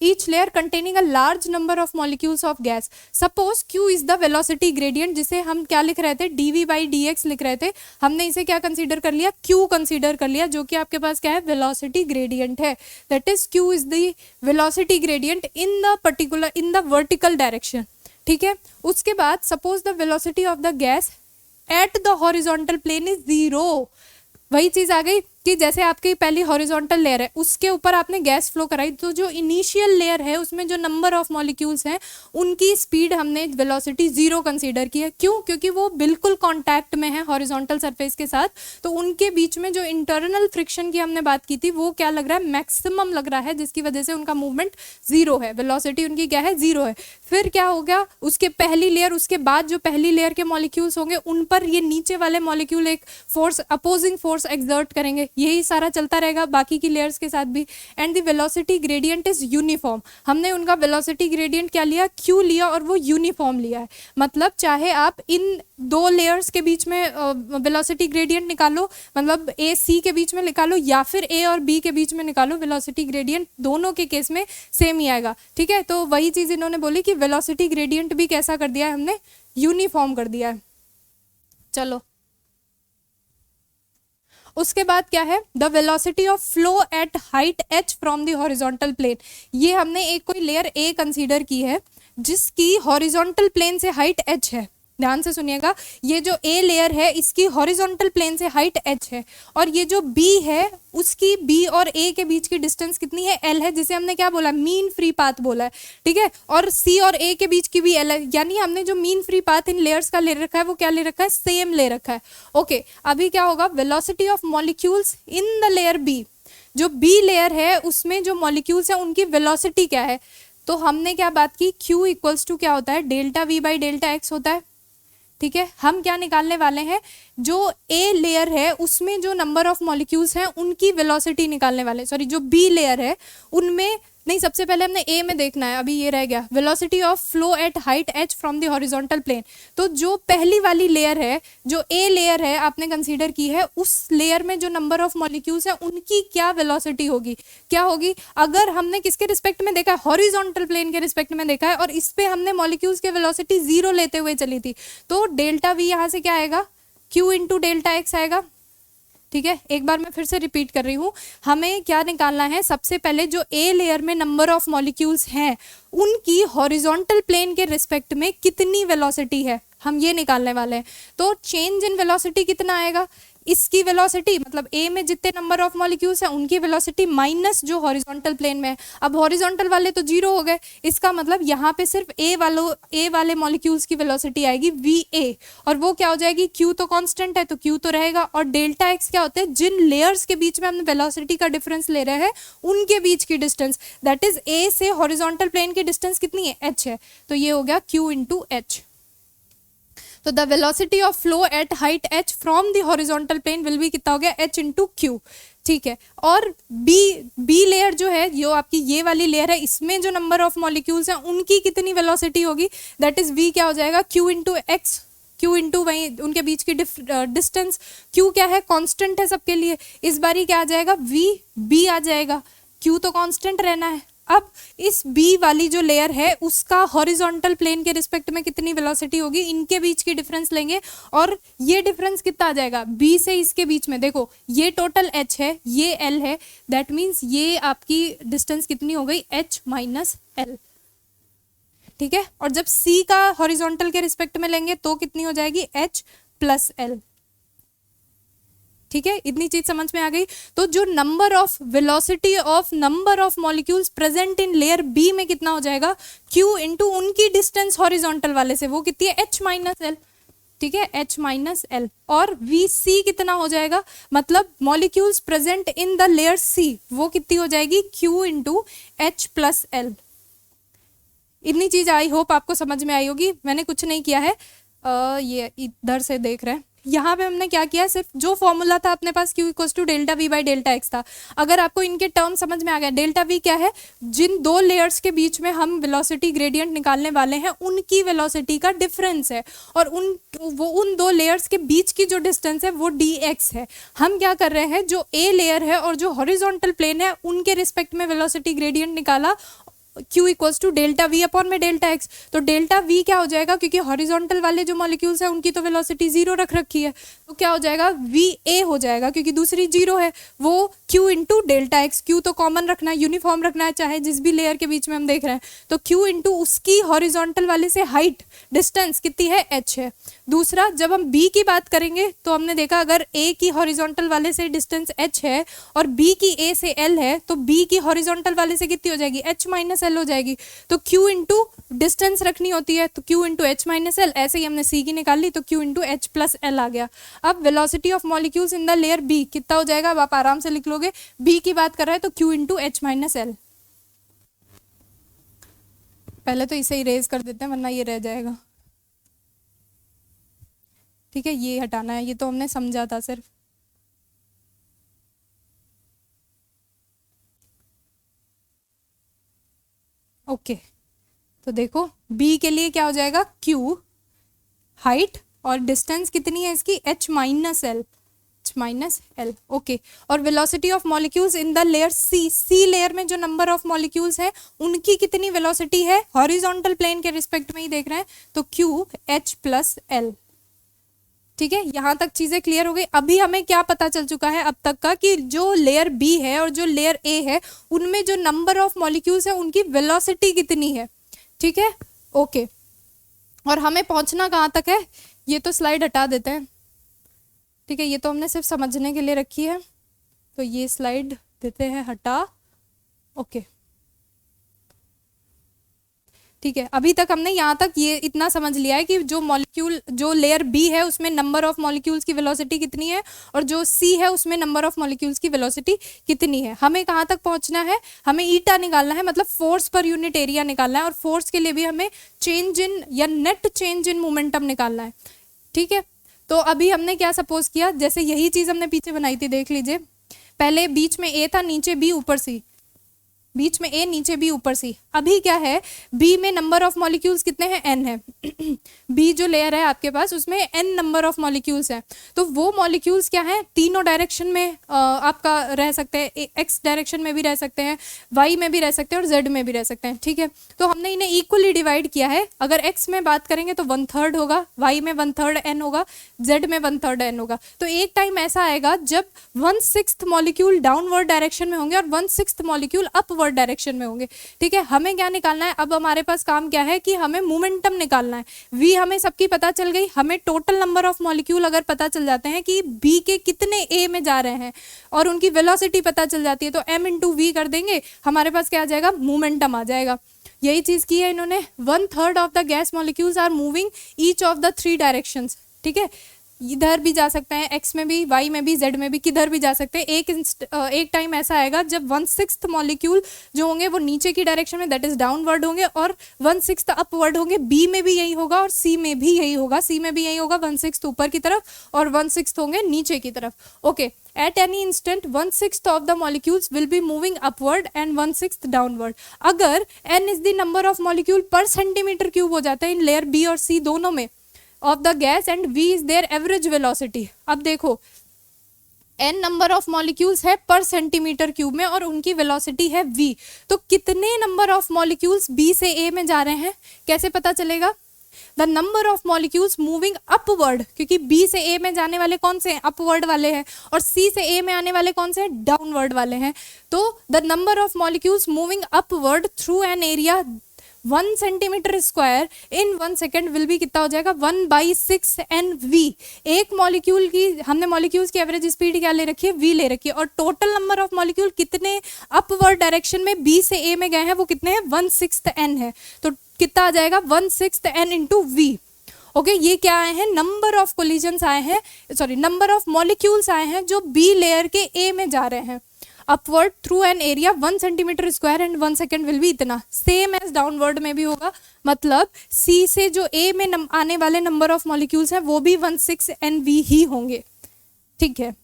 B: each layer containing a large number of molecules of gas. Suppose q is the velocity gradient, जिसे हम क्या लिख रहे थे, dv by dx लिख रहे थे। हमने इसे क्या कंसीडर कर लिया, q कंसीडर कर लिया, जो कि आपके पास क्या है, वेलोसिटी ग्रेडियंट है। That is q is the velocity gradient in the particular, in the vertical direction, ठीक है। उसके बाद suppose the velocity of the gas at the horizontal plane is 0। वही चीज आ गई कि जैसे आपकी पहली हॉरिजॉन्टल लेयर है, उसके ऊपर आपने गैस फ्लो कराई, तो जो इनिशियल लेयर है उसमें जो नंबर ऑफ मॉलिक्यूल्स हैं उनकी स्पीड हमने वेलोसिटी 0 कंसीडर की है। क्यों? क्योंकि वो बिल्कुल कांटेक्ट में है हॉरिजॉन्टल सरफेस के साथ, तो उनके बीच में जो इंटरनल फ्रिक्शन की हमने बात की थी वो क्या लग रहा है, मैक्सिमम लग रहा है, जिसकी वजह से उनका मूवमेंट 0 है, वेलोसिटी उनकी क्या है, 0 है। फिर क्या हो गया, उसके पहली लेयर, उसके बाद जो पहली लेयर के मॉलिक्यूल्स होंगे उन पर ये नीचे वाले मॉलिक्यूल एक फोर्स, अपोजिंग फोर्स एक्सर्ट करेंगे। यही सारा चलता रहेगा बाकी की लेयर्स के साथ भी। And the velocity gradient is uniform. हमने उनका वेलोसिटी ग्रेडियंट क्या लिया, क्यू लिया, और वो यूनिफॉर्म लिया है। मतलब चाहे आप इन दो लेयर्स के बीच में वेलोसिटी ग्रेडियंट निकालो, मतलब ए सी के बीच में निकालो, या फिर ए और बी के बीच में निकालो, वेलोसिटी ग्रेडियंट दोनों के केस में सेम ही आएगा, ठीक है। तो वही चीज इन्होंने बोली कि वेलोसिटी ग्रेडियंट भी कैसा कर दिया है हमने, यूनिफॉर्म कर दिया है। चलो उसके बाद क्या है, the velocity of flow at height h from the horizontal plane. ये हमने एक कोई लेयर a कंसीडर की है जिसकी हॉरिजॉन्टल प्लेन से हाइट h है। ध्यान से सुनिएगा, ये जो a लेयर है इसकी हॉरिजॉन्टल प्लेन से हाइट h है, और ये जो b है उसकी b और a के बीच की डिस्टेंस कितनी है, l है, जिसे हमने क्या बोला, मीन फ्री पाथ बोला है, ठीक है। और c और a के बीच की भी l है, यानी हमने जो मीन फ्री पाथ इन लेयर्स का ले रखा है वो क्या ले रखा है, सेम ले रखा है। ओके, अभी क्या होगा, velocity of molecules in the layer b। जो b लेयर है उसमें जो मॉलिक्यूल्स है उनकी वेलोसिटी क्या है, तो हमने क्या बात की, q इक्वल्स टू क्या होता है, delta v by delta x होता है, ठीक है। हम क्या निकालने वाले हैं, जो ए लेयर है उसमें जो नंबर ऑफ मॉलिक्यूल्स हैं उनकी वेलोसिटी निकालने वाले, सॉरी जो बी लेयर है उनमें नहीं, सबसे पहले हमने ए में देखना है, अभी ये रह गया, velocity of flow at height h from the horizontal plane. तो जो पहली वाली लेयर है, जो ए लेयर है आपने कंसीडर की है, उस लेयर में जो नंबर ऑफ मॉलिक्यूल्स हैं उनकी क्या वेलोसिटी होगी, क्या होगी। अगर हमने किसके रिस्पेक्ट में देखा है, हॉरिजॉन्टल प्लेन के रिस्पेक्ट में देखा है, और इस पे हमने मॉलिक्यूल्स के वेलोसिटी 0 लेते हुए चली थी, तो डेल्टा वी यहाँ से क्या आएगा, q इंटू डेल्टा एक्स आएगा, ठीक है। एक बार मैं फिर से रिपीट कर रही हूँ, हमें क्या निकालना है, सबसे पहले जो ए लेयर में नंबर ऑफ मॉलिक्यूल्स हैं उनकी हॉरिजॉन्टल प्लेन के रिस्पेक्ट में कितनी वेलोसिटी है, हम ये निकालने वाले हैं। तो चेंज इन वेलोसिटी कितना आएगा, इसकी वेलोसिटी मतलब ए में जितने नंबर ऑफ मॉलिक्यूल्स हैं उनकी वेलोसिटी माइनस जो हॉरिजॉन्टल प्लेन में है। अब हॉरिजॉन्टल वाले तो 0 हो गए, इसका मतलब यहाँ पे सिर्फ ए वाले मॉलिक्यूल्स की वेलोसिटी आएगी VA, और वो क्या हो जाएगी, Q तो कांस्टेंट है तो Q तो रहेगा, और डेल्टा एक्स क्या होते हैं, जिन लेयर्स के बीच में हम वेलोसिटी का डिफरेंस ले रहे हैं उनके बीच की डिस्टेंस, दैट इज ए से हॉरिजॉन्टल प्लेन की डिस्टेंस कितनी है, h है, तो ये हो गया Q इंटू एच। तो the velocity of flow at height h from the horizontal plane will be कितना हो गया, h इंटू क्यू, ठीक है। और बी लेयर जो है, जो आपकी ये वाली लेयर है, इसमें जो नंबर ऑफ मॉलिक्यूल्स हैं उनकी कितनी वेलोसिटी होगी, दैट इज v क्या हो जाएगा, q into x, q into वही उनके बीच की डिस्टेंस, q क्या है, कांस्टेंट है सबके लिए, इस बारी क्या आ जाएगा, v b आ जाएगा, q तो कांस्टेंट रहना है। अब इस बी वाली जो लेयर है उसका हॉरिजॉन्टल प्लेन के रिस्पेक्ट में कितनी वेलोसिटी होगी, इनके बीच की डिफरेंस लेंगे और ये डिफरेंस कितना आ जाएगा, बी से इसके बीच में। देखो ये टोटल एच है, ये एल है, दैट मीन्स ये आपकी डिस्टेंस कितनी हो गई, एच माइनस एल। ठीक है, और जब सी का हॉरिजॉन्टल के रिस्पेक्ट में लेंगे तो कितनी हो जाएगी, एच प्लस एल। ठीक है, इतनी चीज समझ में आ गई। तो जो number of velocity of number of molecules present in layer B में कितना हो जाएगा, क्यू इंटू उनकी डिस्टेंस हॉरिजॉन्टल वाले से, वो कितनी है, एच माइनस एल। ठीक है, एच माइनस एल। और वी सी कितना हो जाएगा, मतलब molecules present in the layer C, वो कितनी हो जाएगी, Q into H plus L. इतनी चीज आई होप आपको समझ में आई होगी। मैंने कुछ नहीं किया है, ये इधर से देख रहे हैं, यहाँ पे हमने क्या किया, सिर्फ जो फॉर्मूला था अपने पास Q equals to delta v by delta x था। अगर आपको इनके टर्म समझ में आ गया, डेल्टा वी क्या है, जिन दो लेयर्स के बीच में हम वेलोसिटी ग्रेडियंट निकालने वाले हैं उनकी वेलोसिटी का डिफरेंस है, और उन दो लेयर्स के बीच की जो डिस्टेंस है वो dx है। हम क्या कर रहे हैं, जो ए लेयर है और जो हॉरिजॉन्टल प्लेन है उनके रिस्पेक्ट में वेलोसिटी ग्रेडियंट निकाला, Q equals to delta v upon में डेल्टा एक्स। तो डेल्टा वी क्या हो जाएगा, क्योंकि हॉरिजॉन्टल वाले जो मॉलिक्यूल्स हैं उनकी तो वेलोसिटी जीरो रख रखी है, तो क्या हो जाएगा, वी ए हो जाएगा, क्योंकि दूसरी जीरो है, वो Q into delta x. Q तो कॉमन रखना है, यूनिफॉर्म रखना है, चाहे जिस भी लेयर के बीच में हम देख रहे हैं। तो Q इंटू उसकी हॉरिजॉन्टल वाले से हाइट डिस्टेंस कितनी है, h है। दूसरा, जब हम B की बात करेंगे तो हमने देखा अगर A की हॉरिजॉन्टल वाले से डिस्टेंस h है और B की A से L है, तो B की हॉरिजॉन्टल वाले से कितनी हो जाएगी, h माइनस एल हो जाएगी। तो Q इंटू डिस्टेंस रखनी होती है, तो Q into H minus L. ऐसे ही हमने C की निकाल ली, तो Q into H plus L आ गया। अब velocity of molecules in the layer B कितना हो जाएगा, अब आप आराम से लिख लोगे, B की बात कर रहा है तो Q into H minus L. पहले तो इसे इरेज कर देते हैं वरना ये रह जाएगा। ठीक है, ये हटाना है, ये तो हमने समझा था सिर्फ। ओके, तो देखो B के लिए क्या हो जाएगा, Q हाइट और डिस्टेंस कितनी है इसकी, h minus L, minus L. Okay, और velocity of molecules in the layer C layer में जो नंबर ऑफ मॉलिक्यूल्स है उनकी कितनी वेलोसिटी है, हॉरिजॉन्टल प्लेन के रिस्पेक्ट में ही देख रहे हैं, तो Q h प्लस एल। ठीक है, यहाँ तक चीजें क्लियर हो गई। अभी हमें क्या पता चल चुका है अब तक का, कि जो लेयर B है और जो लेयर A है उनमें जो नंबर ऑफ मॉलिक्यूल्स है उनकी वेलोसिटी कितनी है। ठीक है, ओके, और हमें पहुंचना कहाँ तक है, ये तो स्लाइड हटा देते हैं। ठीक है, ये तो हमने सिर्फ समझने के लिए रखी है, तो ये स्लाइड देते हैं हटा। ओके, ठीक है, अभी तक हमने यहाँ तक ये इतना समझ लिया है कि जो मॉलिक्यूल, जो लेयर B है उसमें नंबर ऑफ मॉलिक्यूल्स की वेलोसिटी कितनी है, और जो C है उसमें नंबर ऑफ मॉलिक्यूल्स की वेलोसिटी कितनी है। हमें कहाँ तक पहुँचना है, हमें ईटा निकालना है, मतलब फोर्स पर यूनिट एरिया निकालना है, और फोर्स के लिए भी हमें चेंज इन या नेट चेंज इन मोमेंटम निकालना है। ठीक है, तो अभी हमने क्या सपोज किया, जैसे यही चीज़ हमने पीछे बनाई थी, देख लीजिए। पहले बीच में A था, नीचे B, ऊपर C, बीच में A, नीचे B, ऊपर C। अभी क्या है, B में नंबर ऑफ मॉलिक्यूल्स कितने हैं, n है। B जो लेयर है आपके पास उसमें n नंबर ऑफ मॉलिक्यूल्स है, तो वो मॉलिक्यूल्स क्या है, तीनों डायरेक्शन में आपका रह सकते हैं, x डायरेक्शन में भी रह सकते हैं, y में भी रह सकते हैं और z में भी रह सकते हैं। ठीक है, तो हमने इन्हें इक्वली डिवाइड किया है। अगर x में बात करेंगे तो 1/3 होगा, y में 1/3 n होगा, z में 1/3 n होगा। तो एक टाइम ऐसा आएगा जब 1/6 मॉलिक्यूल डाउनवर्ड डायरेक्शन में होंगे और 1/6 मॉलिक्यूल अपवर्ड डायरेक्शन में होंगे। ठीक है, हमें क्या निकालना है, अब हमारे पास काम क्या है कि हमें मोमेंटम निकालना है। V हमें सबकी पता चल गई, हमें टोटल नंबर ऑफ मॉलिक्यूल अगर पता चल जाते हैं कि B के कितने A में जा रहे हैं और उनकी वेलोसिटी पता चल जाती है, तो m इंटू वी कर देंगे, हमारे पास क्या आ जाएगा, मोमेंटम आ जाएगा। यही चीज की है इन्होंने, 1/3 of the gas molecules are moving each of the 3 directions. ठीक है, इधर भी जा सकते हैं, x में भी, y में भी, z में भी, किधर भी जा सकते हैं। एक टाइम ऐसा आएगा जब 1/6 मॉलिक्यूल जो होंगे वो नीचे की डायरेक्शन में, दैट इज डाउनवर्ड होंगे, और 1/6 अपवर्ड होंगे। B में भी यही होगा और C में भी यही होगा। C में भी यही होगा, 1/6 ऊपर की तरफ और 1/6 होंगे नीचे की तरफ। Okay, at any instant 1/6 of the molecules will be moving upward and 1/6 downward। अगर n is the number of molecule per centimeter cube हो जाता है इन लेयर B और C दोनों में of the gas and v is their average velocity। अब देखो n नंबर ऑफ मॉलिक्यूल्स है पर सेंटीमीटर क्यूब में और उनकी वेलोसिटी है v। तो कितने नंबर ऑफ मॉलिक्यूल्स b से a में जा रहे हैं कैसे पता चलेगा? The number of molecules moving upward, क्योंकि b से a में जाने वाले कौन से हैं? अपवर्ड वाले हैं, और c से a में आने वाले कौन से हैं? डाउनवर्ड वाले हैं। तो the number of molecules moving upward through an area 1 centimetre square in 1 second will be कितना हो जाएगा? 1/6 NV। एक मॉलिक्यूल की हमने मॉलिक्यूल्स की एवरेज स्पीड क्या ले रखी है? v ले रखी है, और टोटल नंबर ऑफ मॉलिक्यूल कितने अपवर्ड डायरेक्शन में b से a में गए हैं वो कितने हैं? 1/6 n है। तो कितना आ जाएगा? 1/6 n इंटू v। ओके, ये क्या आए हैं? नंबर ऑफ कोलिजन्स आए हैं, सॉरी नंबर ऑफ मॉलिक्यूल्स आए हैं जो बी लेयर के ए में जा रहे हैं upward through an area 1 centimetre square and 1 second will B इतना। सेम एज डाउनवर्ड में भी होगा, मतलब सी से जो ए में आने वाले नंबर ऑफ मॉलिक्यूल्स हैं वो भी 1/6 NV ही होंगे। ठीक है,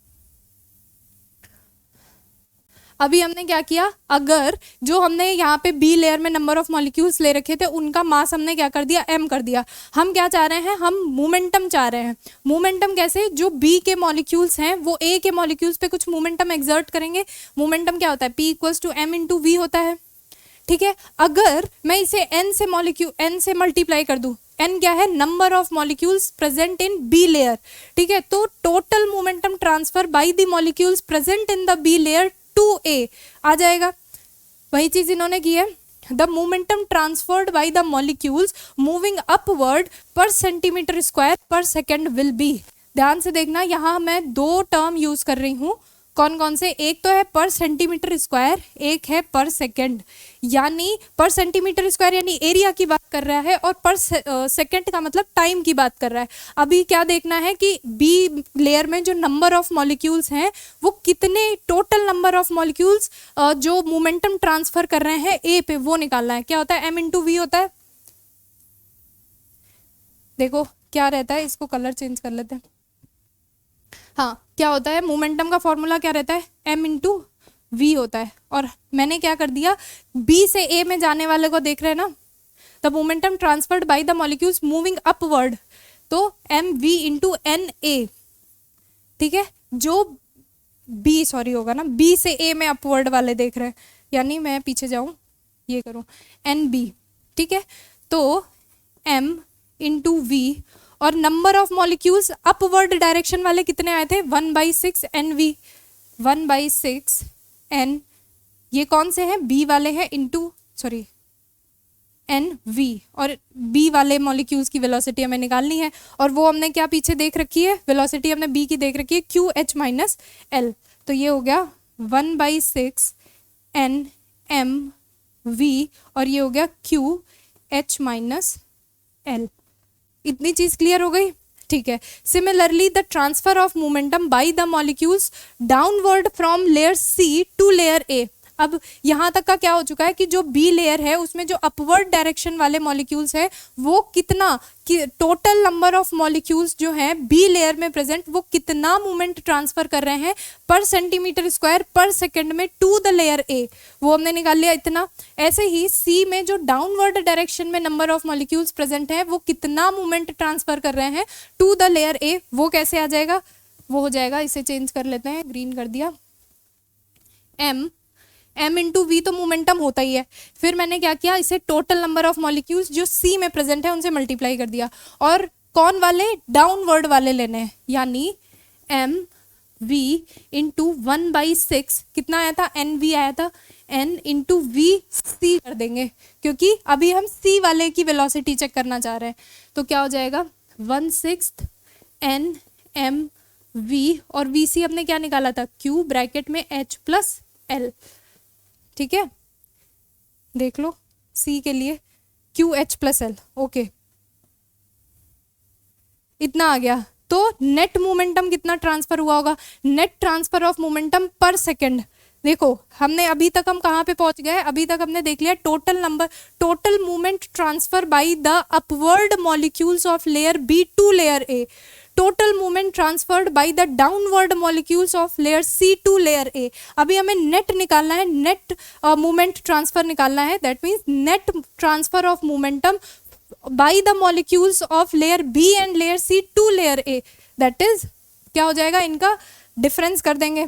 B: अभी हमने क्या किया? अगर जो हमने यहाँ पे बी लेयर में नंबर ऑफ मॉलिक्यूल्स ले रखे थे उनका मास हमने क्या कर दिया? m कर दिया। हम क्या चाह रहे हैं? हम मोमेंटम चाह रहे हैं। मोमेंटम कैसे? जो बी के मॉलिक्यूल्स हैं वो ए के मॉलिक्यूल्स पे कुछ मोमेंटम एक्सर्ट करेंगे। मोमेंटम क्या होता है? P = m × v होता है। ठीक है, अगर मैं इसे n से मल्टीप्लाई कर दूं, n क्या है? Number of molecules present in B layer. ठीक है, तो total momentum transfer by the molecules present in the B layer to A आ जाएगा। वही चीज इन्होंने की है। The momentum transferred by the molecules moving upward per centimetre square per second will be. ध्यान से देखना, यहाँ मैं 2 टर्म यूज कर रही हूँ। कौन कौन से? एक तो है पर सेंटीमीटर स्क्वायर, एक है पर सेकेंड। यानी पर सेंटीमीटर स्क्वायर यानी एरिया की बात कर रहा है, और पर सेकेंड का मतलब टाइम की बात कर रहा है। अभी क्या देखना है कि बी लेयर में जो नंबर ऑफ मॉलिक्यूल्स हैं वो कितने, टोटल नंबर ऑफ मॉलिक्यूल्स जो मोमेंटम ट्रांसफर कर रहे हैं ए पे, वो निकालना है। क्या होता है? m × v होता है। देखो क्या रहता है, इसको कलर चेंज कर लेते हैं। हाँ, क्या होता है? मोमेंटम का फॉर्मूला क्या रहता है? m × v होता है। और मैंने क्या कर दिया? b से a में जाने वाले को देख रहे हैं ना, the momentum transferred by the molecules moving upward, तो mv × na। ठीक है, जो होगा ना, b से a में अपवर्ड वाले देख रहे हैं, यानी मैं पीछे जाऊं, ये करूं nb। ठीक है, तो m × v और number of molecules upward direction वाले कितने आए थे? 1/6 NV। 1/6 n, ये कौन से हैं? बी वाले हैं, NV। और बी वाले मॉलिक्यूल्स की वेलोसिटी हमें निकालनी है, और वो हमने क्या पीछे देख रखी है? वेलोसिटी हमने बी की देख रखी है QH - L। तो ये हो गया 1/6 NMV और ये हो गया QH - L। इतनी चीज क्लियर हो गई? ठीक है, similarly the transfer of momentum by the molecules downward from layer C to layer A. अब यहाँ तक का क्या हो चुका है कि जो बी लेयर है उसमें जो अपवर्ड डायरेक्शन वाले मॉलिक्यूल्स है वो कितना, कि टोटल नंबर ऑफ मॉलिक्यूल्स जो हैं बी लेयर में प्रेजेंट वो कितना मूवमेंट ट्रांसफर कर रहे हैं पर सेंटीमीटर स्क्वायर पर सेकेंड में टू द लेयर ए, वो हमने निकाल लिया इतना। ऐसे ही सी में जो डाउनवर्ड डायरेक्शन में नंबर ऑफ मॉलिक्यूल्स प्रेजेंट है वो कितना मूवमेंट ट्रांसफर कर रहे हैं टू द लेयर ए, वो कैसे आ जाएगा? वो हो जाएगा, इसे चेंज कर लेते हैं, ग्रीन कर दिया, m × v तो मोमेंटम होता ही है। फिर मैंने क्या किया, इसे टोटल नंबर ऑफ मॉलिक्यूल्स जो c में प्रेजेंट है उनसे मल्टीप्लाई कर दिया, और कौन वाले? डाउनवर्ड वाले लेने हैं, यानी m v × 1/6 कितना आया था? NV आया था, n × v c कर देंगे क्योंकि अभी हम c वाले की वेलोसिटी चेक करना चाह रहे हैं। तो क्या हो जाएगा? 1/6 NMV और VC हमने क्या निकाला था? Q ब्रैकेट में H + L। ठीक है, देख लो C के लिए QH + L। ओके, इतना आ गया। तो नेट मोमेंटम कितना ट्रांसफर हुआ होगा? नेट ट्रांसफर ऑफ मोमेंटम पर सेकेंड। देखो हमने अभी तक हम कहाँ पे पहुंच गए? अभी तक हमने देख लिया total movement transfer by the upward molecules of layer B to layer A, total movement transferred by the downward molecules of layer C to layer A. अभी हमें नेट निकालना है, नेट मूवमेंट ट्रांसफर निकालना है, that means net transfer of momentum by the molecules of layer B and layer C to layer A, that is क्या हो जाएगा इनका? डिफरेंस कर देंगे,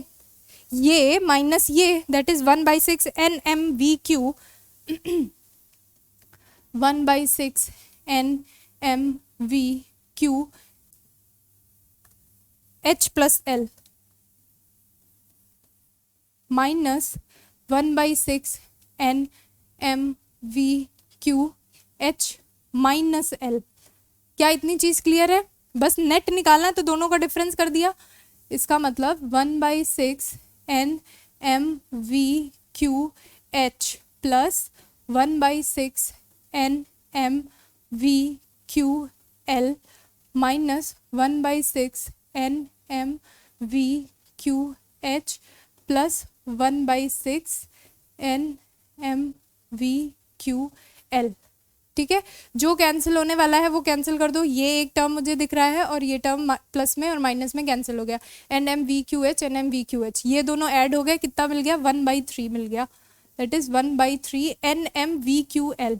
B: ये माइनस ये, that is 1/6 NmVq, 1/6 NmVq H plus L minus 1/6 NmVq H minus L। क्या इतनी चीज क्लियर है? बस नेट निकालना है तो दोनों का डिफरेंस कर दिया। इसका मतलब 1/6 NmVq H plus 1/6 NmVq L minus 1/6 NmVq H plus 1/6 NmVq L। ठीक है, जो कैंसिल होने वाला है वो कैंसिल कर दो, ये एक टर्म मुझे दिख रहा है और ये टर्म प्लस में और माइनस में कैंसिल हो गया, NmVqH NmVqH ये दोनों ऐड हो गए, कितना मिल गया? 1/3 मिल गया, दैट इज 1/3 NmVqL।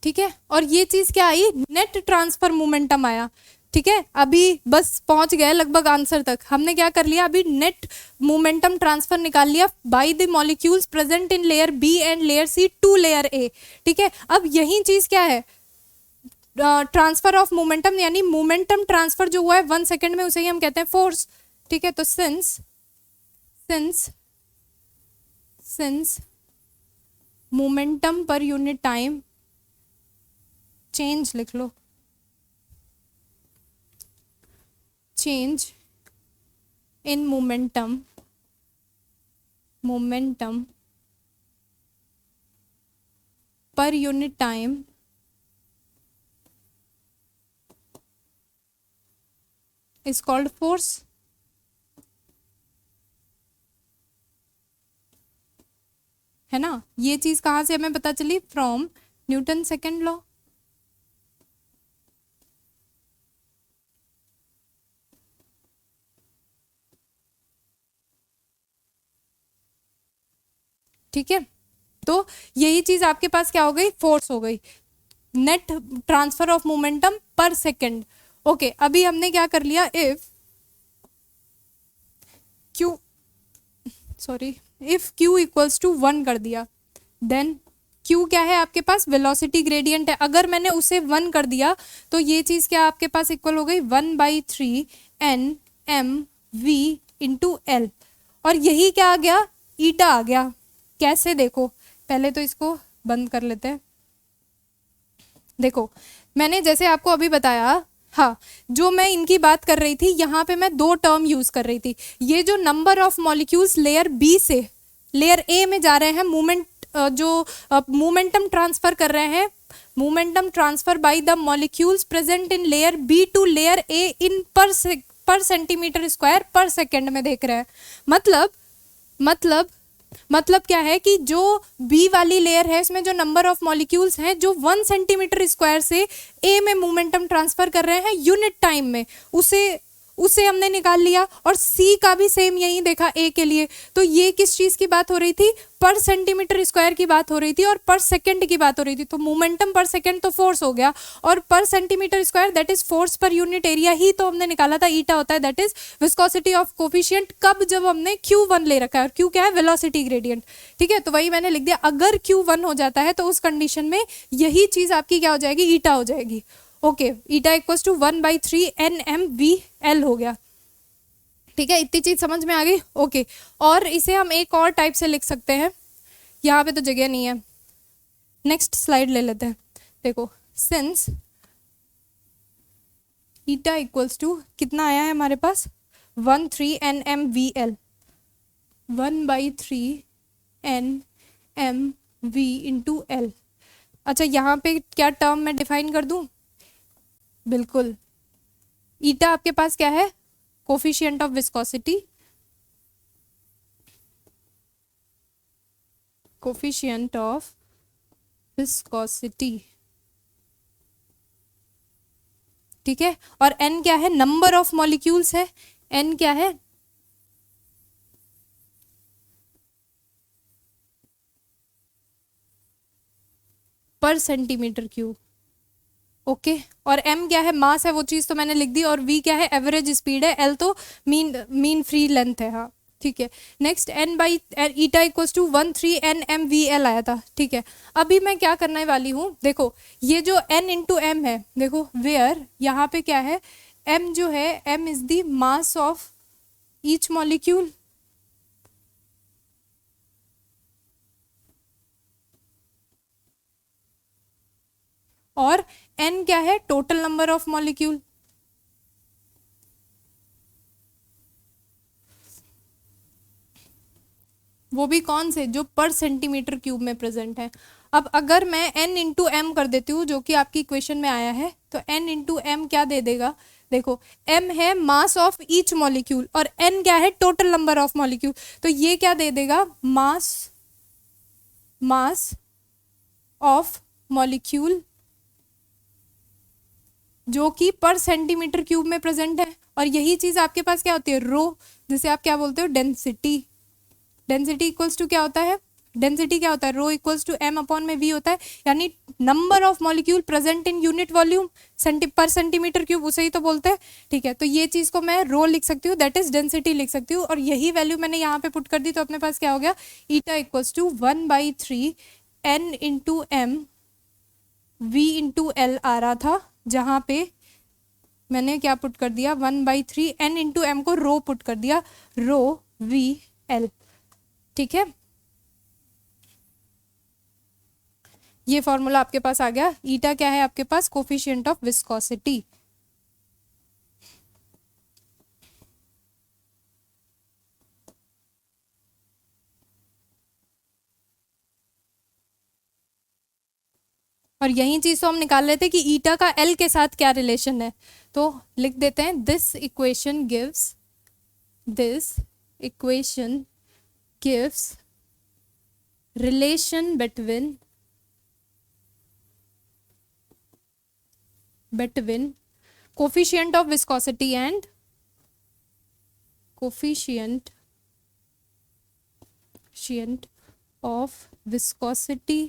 B: ठीक है, और ये चीज क्या आई? नेट ट्रांसफर मोमेंटम आया। ठीक है, अभी बस पहुंच गए लगभग आंसर तक। हमने क्या कर लिया? अभी नेट मोमेंटम ट्रांसफर निकाल लिया by the molecules present in layer B and layer C to layer A. ठीक है, अब यही चीज क्या है? ट्रांसफर ऑफ मोमेंटम, यानी मोमेंटम ट्रांसफर जो हुआ है 1 सेकेंड में, उसे ही हम कहते हैं फोर्स। ठीक है, तो सिंस मोमेंटम पर यूनिट टाइम चेंज, लिख लो, change in momentum per unit time is called force। है ना? ये चीज कहां से हमें पता चली? From Newton second law. ठीक है, तो यही चीज आपके पास क्या हो गई? फोर्स हो गई, नेट ट्रांसफर ऑफ मोमेंटम पर सेकेंड। ओके, अभी हमने क्या कर लिया? इफ Q इक्वल्स टू 1 कर दिया, देन Q क्या है आपके पास? वेलोसिटी ग्रेडियंट है। अगर मैंने उसे 1 कर दिया तो ये चीज क्या आपके पास इक्वल हो गई? 1/3 NmV इंटू L। और यही क्या आ गया? ईटा आ गया। कैसे? देखो, पहले तो इसको बंद कर लेते हैं। देखो, मैंने जैसे आपको अभी बताया, हाँ, जो मैं इनकी बात कर रही थी, यहाँ पे मैं दो टर्म यूज कर रही थी। ये जो number of molecules layer B से लेयर ए में जा रहे हैं, जो मोमेंटम ट्रांसफर कर रहे हैं, momentum transfer by the molecules present in layer B to layer A in per centimetre square per second में देख रहे हैं। मतलब क्या है कि जो बी वाली लेयर है, इसमें जो नंबर ऑफ मॉलिक्यूल्स हैं जो 1 सेंटीमीटर स्क्वायर से ए में मोमेंटम ट्रांसफर कर रहे हैं यूनिट टाइम में, उसे हमने निकाल लिया। और सी का भी सेम यही देखा ए के लिए। तो ये किस चीज की बात हो रही थी? पर सेंटीमीटर स्क्वायर की बात हो रही थी और पर सेकंड की बात हो रही थी। तो मोमेंटम पर सेकंड तो फोर्स हो गया, और per centimetre square that is force पर यूनिट एरिया ही तो हमने निकाला था, ईटा होता है, that is viscosity of coefficient. कब? जब हमने Q1 ले रखा है, और Q क्या है? Velocity gradient. ठीक है, तो वही मैंने लिख दिया, अगर Q1 हो जाता है तो उस कंडीशन में यही चीज आपकी क्या हो जाएगी? ईटा हो जाएगी। Okay, eta equals to 1/3 NmVL हो गया। ठीक है, इतनी चीज समझ में आ गई? ओके, और इसे हम एक और टाइप से लिख सकते हैं, यहाँ पे तो जगह नहीं है, नेक्स्ट स्लाइड ले लेते हैं। देखो, सिंस ईटा इक्वल्स टू कितना आया है हमारे पास? 1/3 NmVL, 1/3 NmV इंटू L। अच्छा, यहाँ पे क्या टर्म मैं डिफाइन कर दूं? बिल्कुल, ईटा आपके पास क्या है? Coefficient of viscosity, coefficient of viscosity. ठीक है, और n क्या है? नंबर ऑफ मॉलिक्यूल्स है। n क्या है? पर सेंटीमीटर क्यूब। ओके और m क्या है, मास है, वो चीज़ तो मैंने लिख दी, और v क्या है, एवरेज स्पीड है, l तो मीन फ्री लेंथ है। हाँ ठीक है। Next n by eta equals to 13 आया था। ठीक है, अभी मैं क्या करने वाली हूँ, देखो ये जो n इंटू एम है, देखो वेयर यहाँ पे क्या है, m जो है, m is the mass of each molecule, और n क्या है, टोटल नंबर ऑफ मॉलिक्यूल। वो भी कौन से, जो पर सेंटीमीटर क्यूब में प्रेजेंट है। अब अगर मैं n इंटू एम कर देती हूँ, जो कि आपकी इक्वेशन में आया है, तो n इंटू एम क्या दे देगा, देखो m है मास ऑफ ईच मॉलिक्यूल और n क्या है, टोटल नंबर ऑफ मॉलिक्यूल, तो ये क्या दे देगा, मास ऑफ मॉलिक्यूल जो कि पर सेंटीमीटर क्यूब में प्रेजेंट है। और यही चीज आपके पास क्या होती है, रो, जिसे आप क्या बोलते हो, डेंसिटी। डेंसिटी इक्वल्स टू क्या होता है, डेंसिटी क्या होता है, रो इक्वल्स टू m अपॉन में v होता है, यानी number of molecule present in unit volume पर सेंटीमीटर क्यूब, उसे ही तो बोलते हैं। ठीक है, तो ये चीज को मैं रो लिख सकती हूँ, दैट इज डेंसिटी लिख सकती हूँ, और यही वैल्यू मैंने यहाँ पे पुट कर दी, तो अपने पास क्या हो गया, eta equals to 1/3 n into M v into L आ रहा था, जहाँ पे मैंने क्या पुट कर दिया, 1/3 n इंटू एम को रो पुट कर दिया, रो v l। ठीक है, ये फॉर्मूला आपके पास आ गया। ईटा क्या है आपके पास, कोफिशिएंट ऑफ विस्कोसिटी। और यही चीज तो हम निकाल रहे थे कि ईटा का एल के साथ क्या रिलेशन है, तो लिख देते हैं, this equation gives relation between coefficient of viscosity and coefficient of viscosity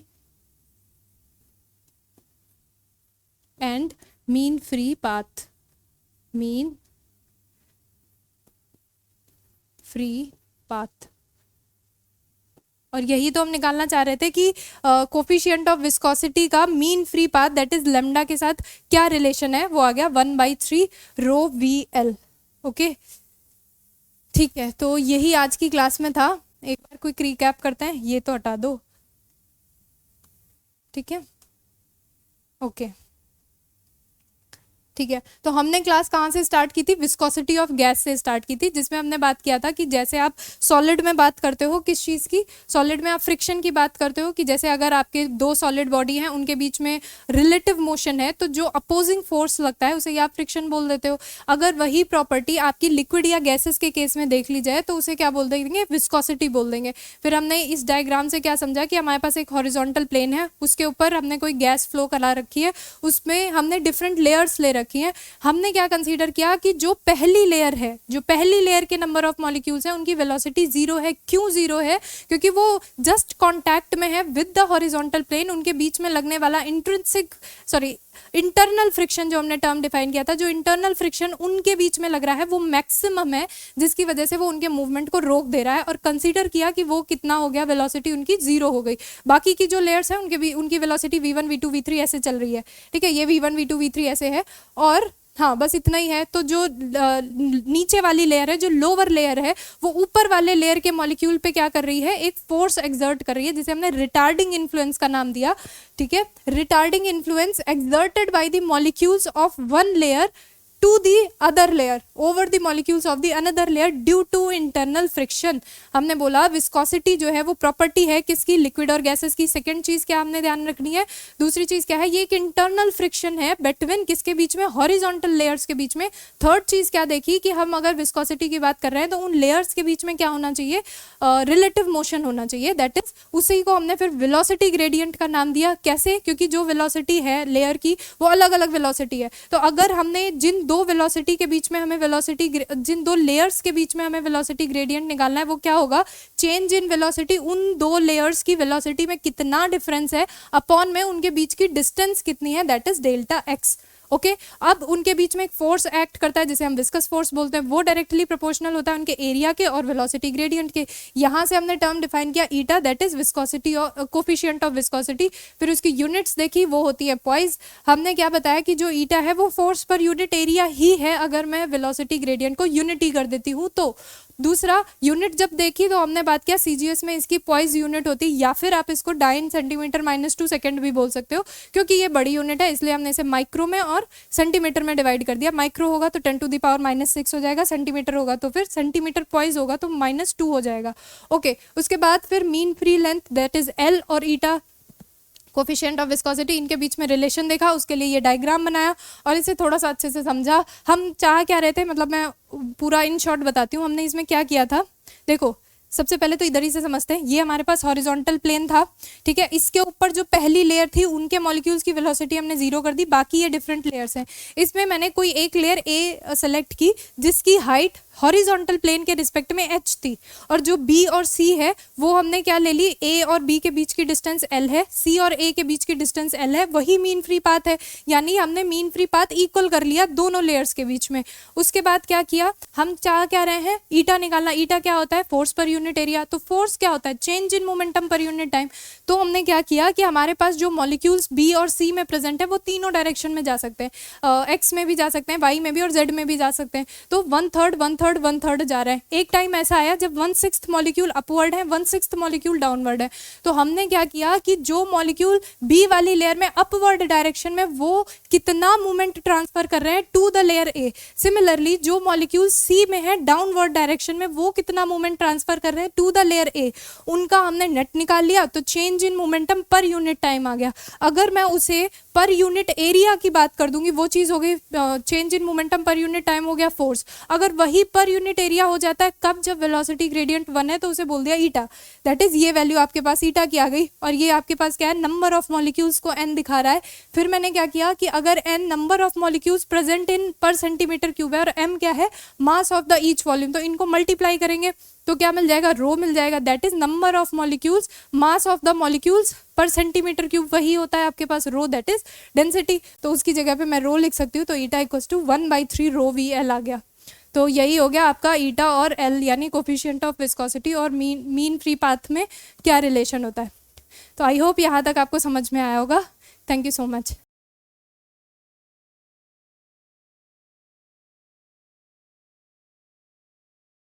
B: and mean free path, और यही तो हम निकालना चाह रहे थे कि कोफिशिएंट ऑफ विस्कोसिटी का mean free path that is lambda के साथ क्या रिलेशन है, वो आ गया 1/3 रो वी एल। ओके ठीक है, तो यही आज की क्लास में था। एक बार क्विक रिकैप करते हैं, ये तो हटा दो। ठीक है, ओके ठीक है, तो हमने क्लास कहाँ से स्टार्ट की थी, विस्कोसिटी ऑफ गैस से स्टार्ट की थी, जिसमें हमने बात किया था कि जैसे आप सॉलिड में बात करते हो, किस चीज़ की, सॉलिड में आप फ्रिक्शन की बात करते हो, कि जैसे अगर आपके दो सॉलिड बॉडी हैं, उनके बीच में रिलेटिव मोशन है, तो जो अपोजिंग फोर्स लगता है उसे आप फ्रिक्शन बोल देते हो। अगर वही प्रॉपर्टी आपकी लिक्विड या गैसेस के केस में देख ली जाए, तो उसे क्या बोल देंगे, विस्कोसिटी बोल देंगे। फिर हमने इस डायग्राम से क्या समझा कि हमारे पास एक हॉरिजॉन्टल प्लेन है, उसके ऊपर हमने कोई गैस फ्लो करा रखी है, उसमें हमने डिफरेंट लेयर्स ले रखी हैं। हमने क्या कंसीडर किया कि जो पहली लेयर के नंबर ऑफ मॉलिक्यूल्स हैं, उनकी वेलोसिटी 0 है। क्यों 0 है, क्योंकि वो जस्ट कांटेक्ट में है विद द हॉरिजॉन्टल प्लेन। उनके बीच में लगने वाला इंटरनल फ्रिक्शन, जो हमने टर्म डिफाइन किया था, जो इंटरनल फ्रिक्शन उनके बीच में लग रहा है वो मैक्सिमम है, जिसकी वजह से वो उनके मूवमेंट को रोक दे रहा है, और कंसीडर किया कि वो कितना हो गया, वेलोसिटी उनकी 0 हो गई। बाकी की जो लेयर्स हैं उनकी वेलोसिटी v1 v2 v3 ऐसे चल रही है। ठीक है, ये v1 v2 v3 ऐसे है, और हाँ बस इतना ही है। तो जो नीचे वाली लेयर है, जो लोअर लेयर है, वो ऊपर वाले लेयर के मॉलिक्यूल पे क्या कर रही है, एक फोर्स एक्सर्ट कर रही है, जिसे हमने रिटार्डिंग इन्फ्लुएंस का नाम दिया। ठीक है, retarding influence exerted by the molecules of one layer to the other layer over the molecules of the another layer due to internal friction। हमने बोला विस्कोसिटी जो है वो प्रॉपर्टी है किसकी, लिक्विड और गैसेस की। सेकंड चीज क्या हमने ध्यान रखनी है, दूसरी चीज क्या है, ये एक इंटरनल फ्रिक्शन है बिटवीन किसके बीच में, हॉरिजॉन्टल लेयर्स के बीच में। थर्ड चीज क्या देखी कि हम अगर विस्कोसिटी की बात कर रहे हैं तो उन लेयर्स के बीच में क्या होना चाहिए, रिलेटिव मोशन होना चाहिए, दैट इज उसी को हमने फिर वेलोसिटी ग्रेडियंट का नाम दिया। कैसे, क्योंकि जो वेलोसिटी है लेयर की वो अलग अलग वेलोसिटी है। तो अगर हमने जिन दो वेलोसिटी के बीच में हमें जिन दो लेयर्स के बीच में हमें वेलोसिटी ग्रेडियंट निकालना है वो क्या होगा, चेंज इन वेलोसिटी, उन दो लेयर्स की वेलोसिटी में कितना डिफरेंस है अपॉन में उनके बीच की डिस्टेंस कितनी है, that is delta x. Okay अब उनके बीच में एक फोर्स एक्ट करता है जिसे हम विस्कस फोर्स बोलते हैं, वो डायरेक्टली प्रोपोर्शनल होता है उनके एरिया के और वेलोसिटी ग्रेडियंट के। यहाँ से हमने टर्म डिफाइन किया ईटा, दैट इज विस्कोसिटी और कोफिशिएंट ऑफ विस्कोसिटी। फिर उसकी यूनिट्स देखी, वो होती है पॉइज। हमने क्या बताया कि जो ईटा है वो फोर्स पर यूनिट एरिया ही है अगर मैं वेलोसिटी ग्रेडियंट को यूनिटी कर देती हूँ तो। दूसरा यूनिट जब देखी तो हमने बात किया सीजीएस में इसकी पॉइज यूनिट होती है, या फिर आप इसको डाइन सेंटीमीटर -2 सेकेंड भी बोल सकते हो, क्योंकि ये बड़ी यूनिट है इसलिए हमने इसे माइक्रो में और सेंटीमीटर में डिवाइड कर दिया। माइक्रो होगा तो 10⁻⁻6 हो जाएगा, सेंटीमीटर होगा तो फिर सेंटीमीटर पॉइज होगा तो -2 हो जाएगा। ओके उसके बाद फिर mean free length that is L और ईटा कोफिशिएंट ऑफ विस्कोसिटी, इनके बीच में रिलेशन देखा, उसके लिए ये डायग्राम बनाया और इसे थोड़ा सा अच्छे से समझा। हम चाह क्या रहे थे, मतलब मैं पूरा इन शॉर्ट बताती हूँ, हमने इसमें क्या किया था। देखो सबसे पहले तो इधर ही से समझते हैं, ये हमारे पास हॉरिजॉन्टल प्लेन था, ठीक है, इसके ऊपर जो पहली लेयर थी उनके मॉलिक्यूल्स की वेलोसिटी हमने 0 कर दी, बाकी ये डिफरेंट लेयर्स हैं। इसमें मैंने कोई एक लेयर ए सेलेक्ट की जिसकी हाइट हॉरिजॉन्टल प्लेन के रिस्पेक्ट में h थी, और जो b और c है वो हमने क्या ले ली, a और b के बीच की डिस्टेंस l है, c और a के बीच की डिस्टेंस l है, वही मीन फ्री पाथ है, यानी हमने मीन फ्री पाथ इक्वल कर लिया दोनों लेयर्स के बीच में। उसके बाद क्या किया, हम चाह क्या रहे हैं, ईटा निकालना। ईटा क्या होता है, फोर्स पर यूनिट एरिया, तो फोर्स क्या होता है, चेंज इन मोमेंटम पर यूनिट टाइम। तो हमने क्या किया कि हमारे पास जो मॉलिक्यूल्स b और c में प्रेजेंट है वो तीनों डायरेक्शन में जा सकते हैं, x में भी जा सकते हैं, y में भी और z में भी जा सकते हैं। तो 1/3 जा रहा है। एक टाइम ऐसा आया जब 1/6 मॉलिक्यूल अपवर्ड है, 1/6 मॉलिक्यूल डाउनवर्ड है, तो हमने क्या किया कि जो मॉलिक्यूल बी वाली लेयर में अपवर्ड डायरेक्शन में वो कितना मूवमेंट ट्रांसफर कर रहे हैं to the layer A, similarly जो मॉलिक्यूल सी में है डाउनवर्ड डायरेक्शन में वो कितना मूवमेंट ट्रांसफर कर रहे हैं टू द लेयर ए, उनका हमने नेट निकाल लिया। तो चेंज इन मोमेंटम पर यूनिट टाइम आ गया। अगर मैं उसे पर यूनिट एरिया की बात कर दूंगी, वो चीज हो गई चेंज इन मोमेंटम पर यूनिट टाइम, हो गया फोर्स। अगर वही पर यूनिट एरिया हो जाता है कब, जब वेलोसिटी ग्रेडियंट 1 है तो उसे बोल दिया ईटा, दैट इज ये वैल्यू आपके पास ईटा की आ गई। और ये आपके पास क्या है, नंबर ऑफ मॉलिक्यूल्स को n दिखा रहा है। फिर मैंने क्या किया कि अगर n number of molecules present in per centimetre cube है और m क्या है, mass of the each volume, तो इनको मल्टीप्लाई करेंगे तो क्या मिल जाएगा, रो मिल जाएगा, that is number of molecules mass of the molecules पर सेंटीमीटर क्यूब, वही होता है आपके पास रो, दैट इज डेंसिटी। तो उसकी जगह पे मैं रो लिख सकती हूँ, तो eta equals to 1/3 rho V L आ गया। तो यही हो गया आपका ईटा और एल यानी कोफिशिएंट ऑफ विस्कोसिटी और मीन फ्री पाथ में क्या रिलेशन होता है। तो आई होप यहाँ तक आपको समझ में आया होगा। Thank you so much.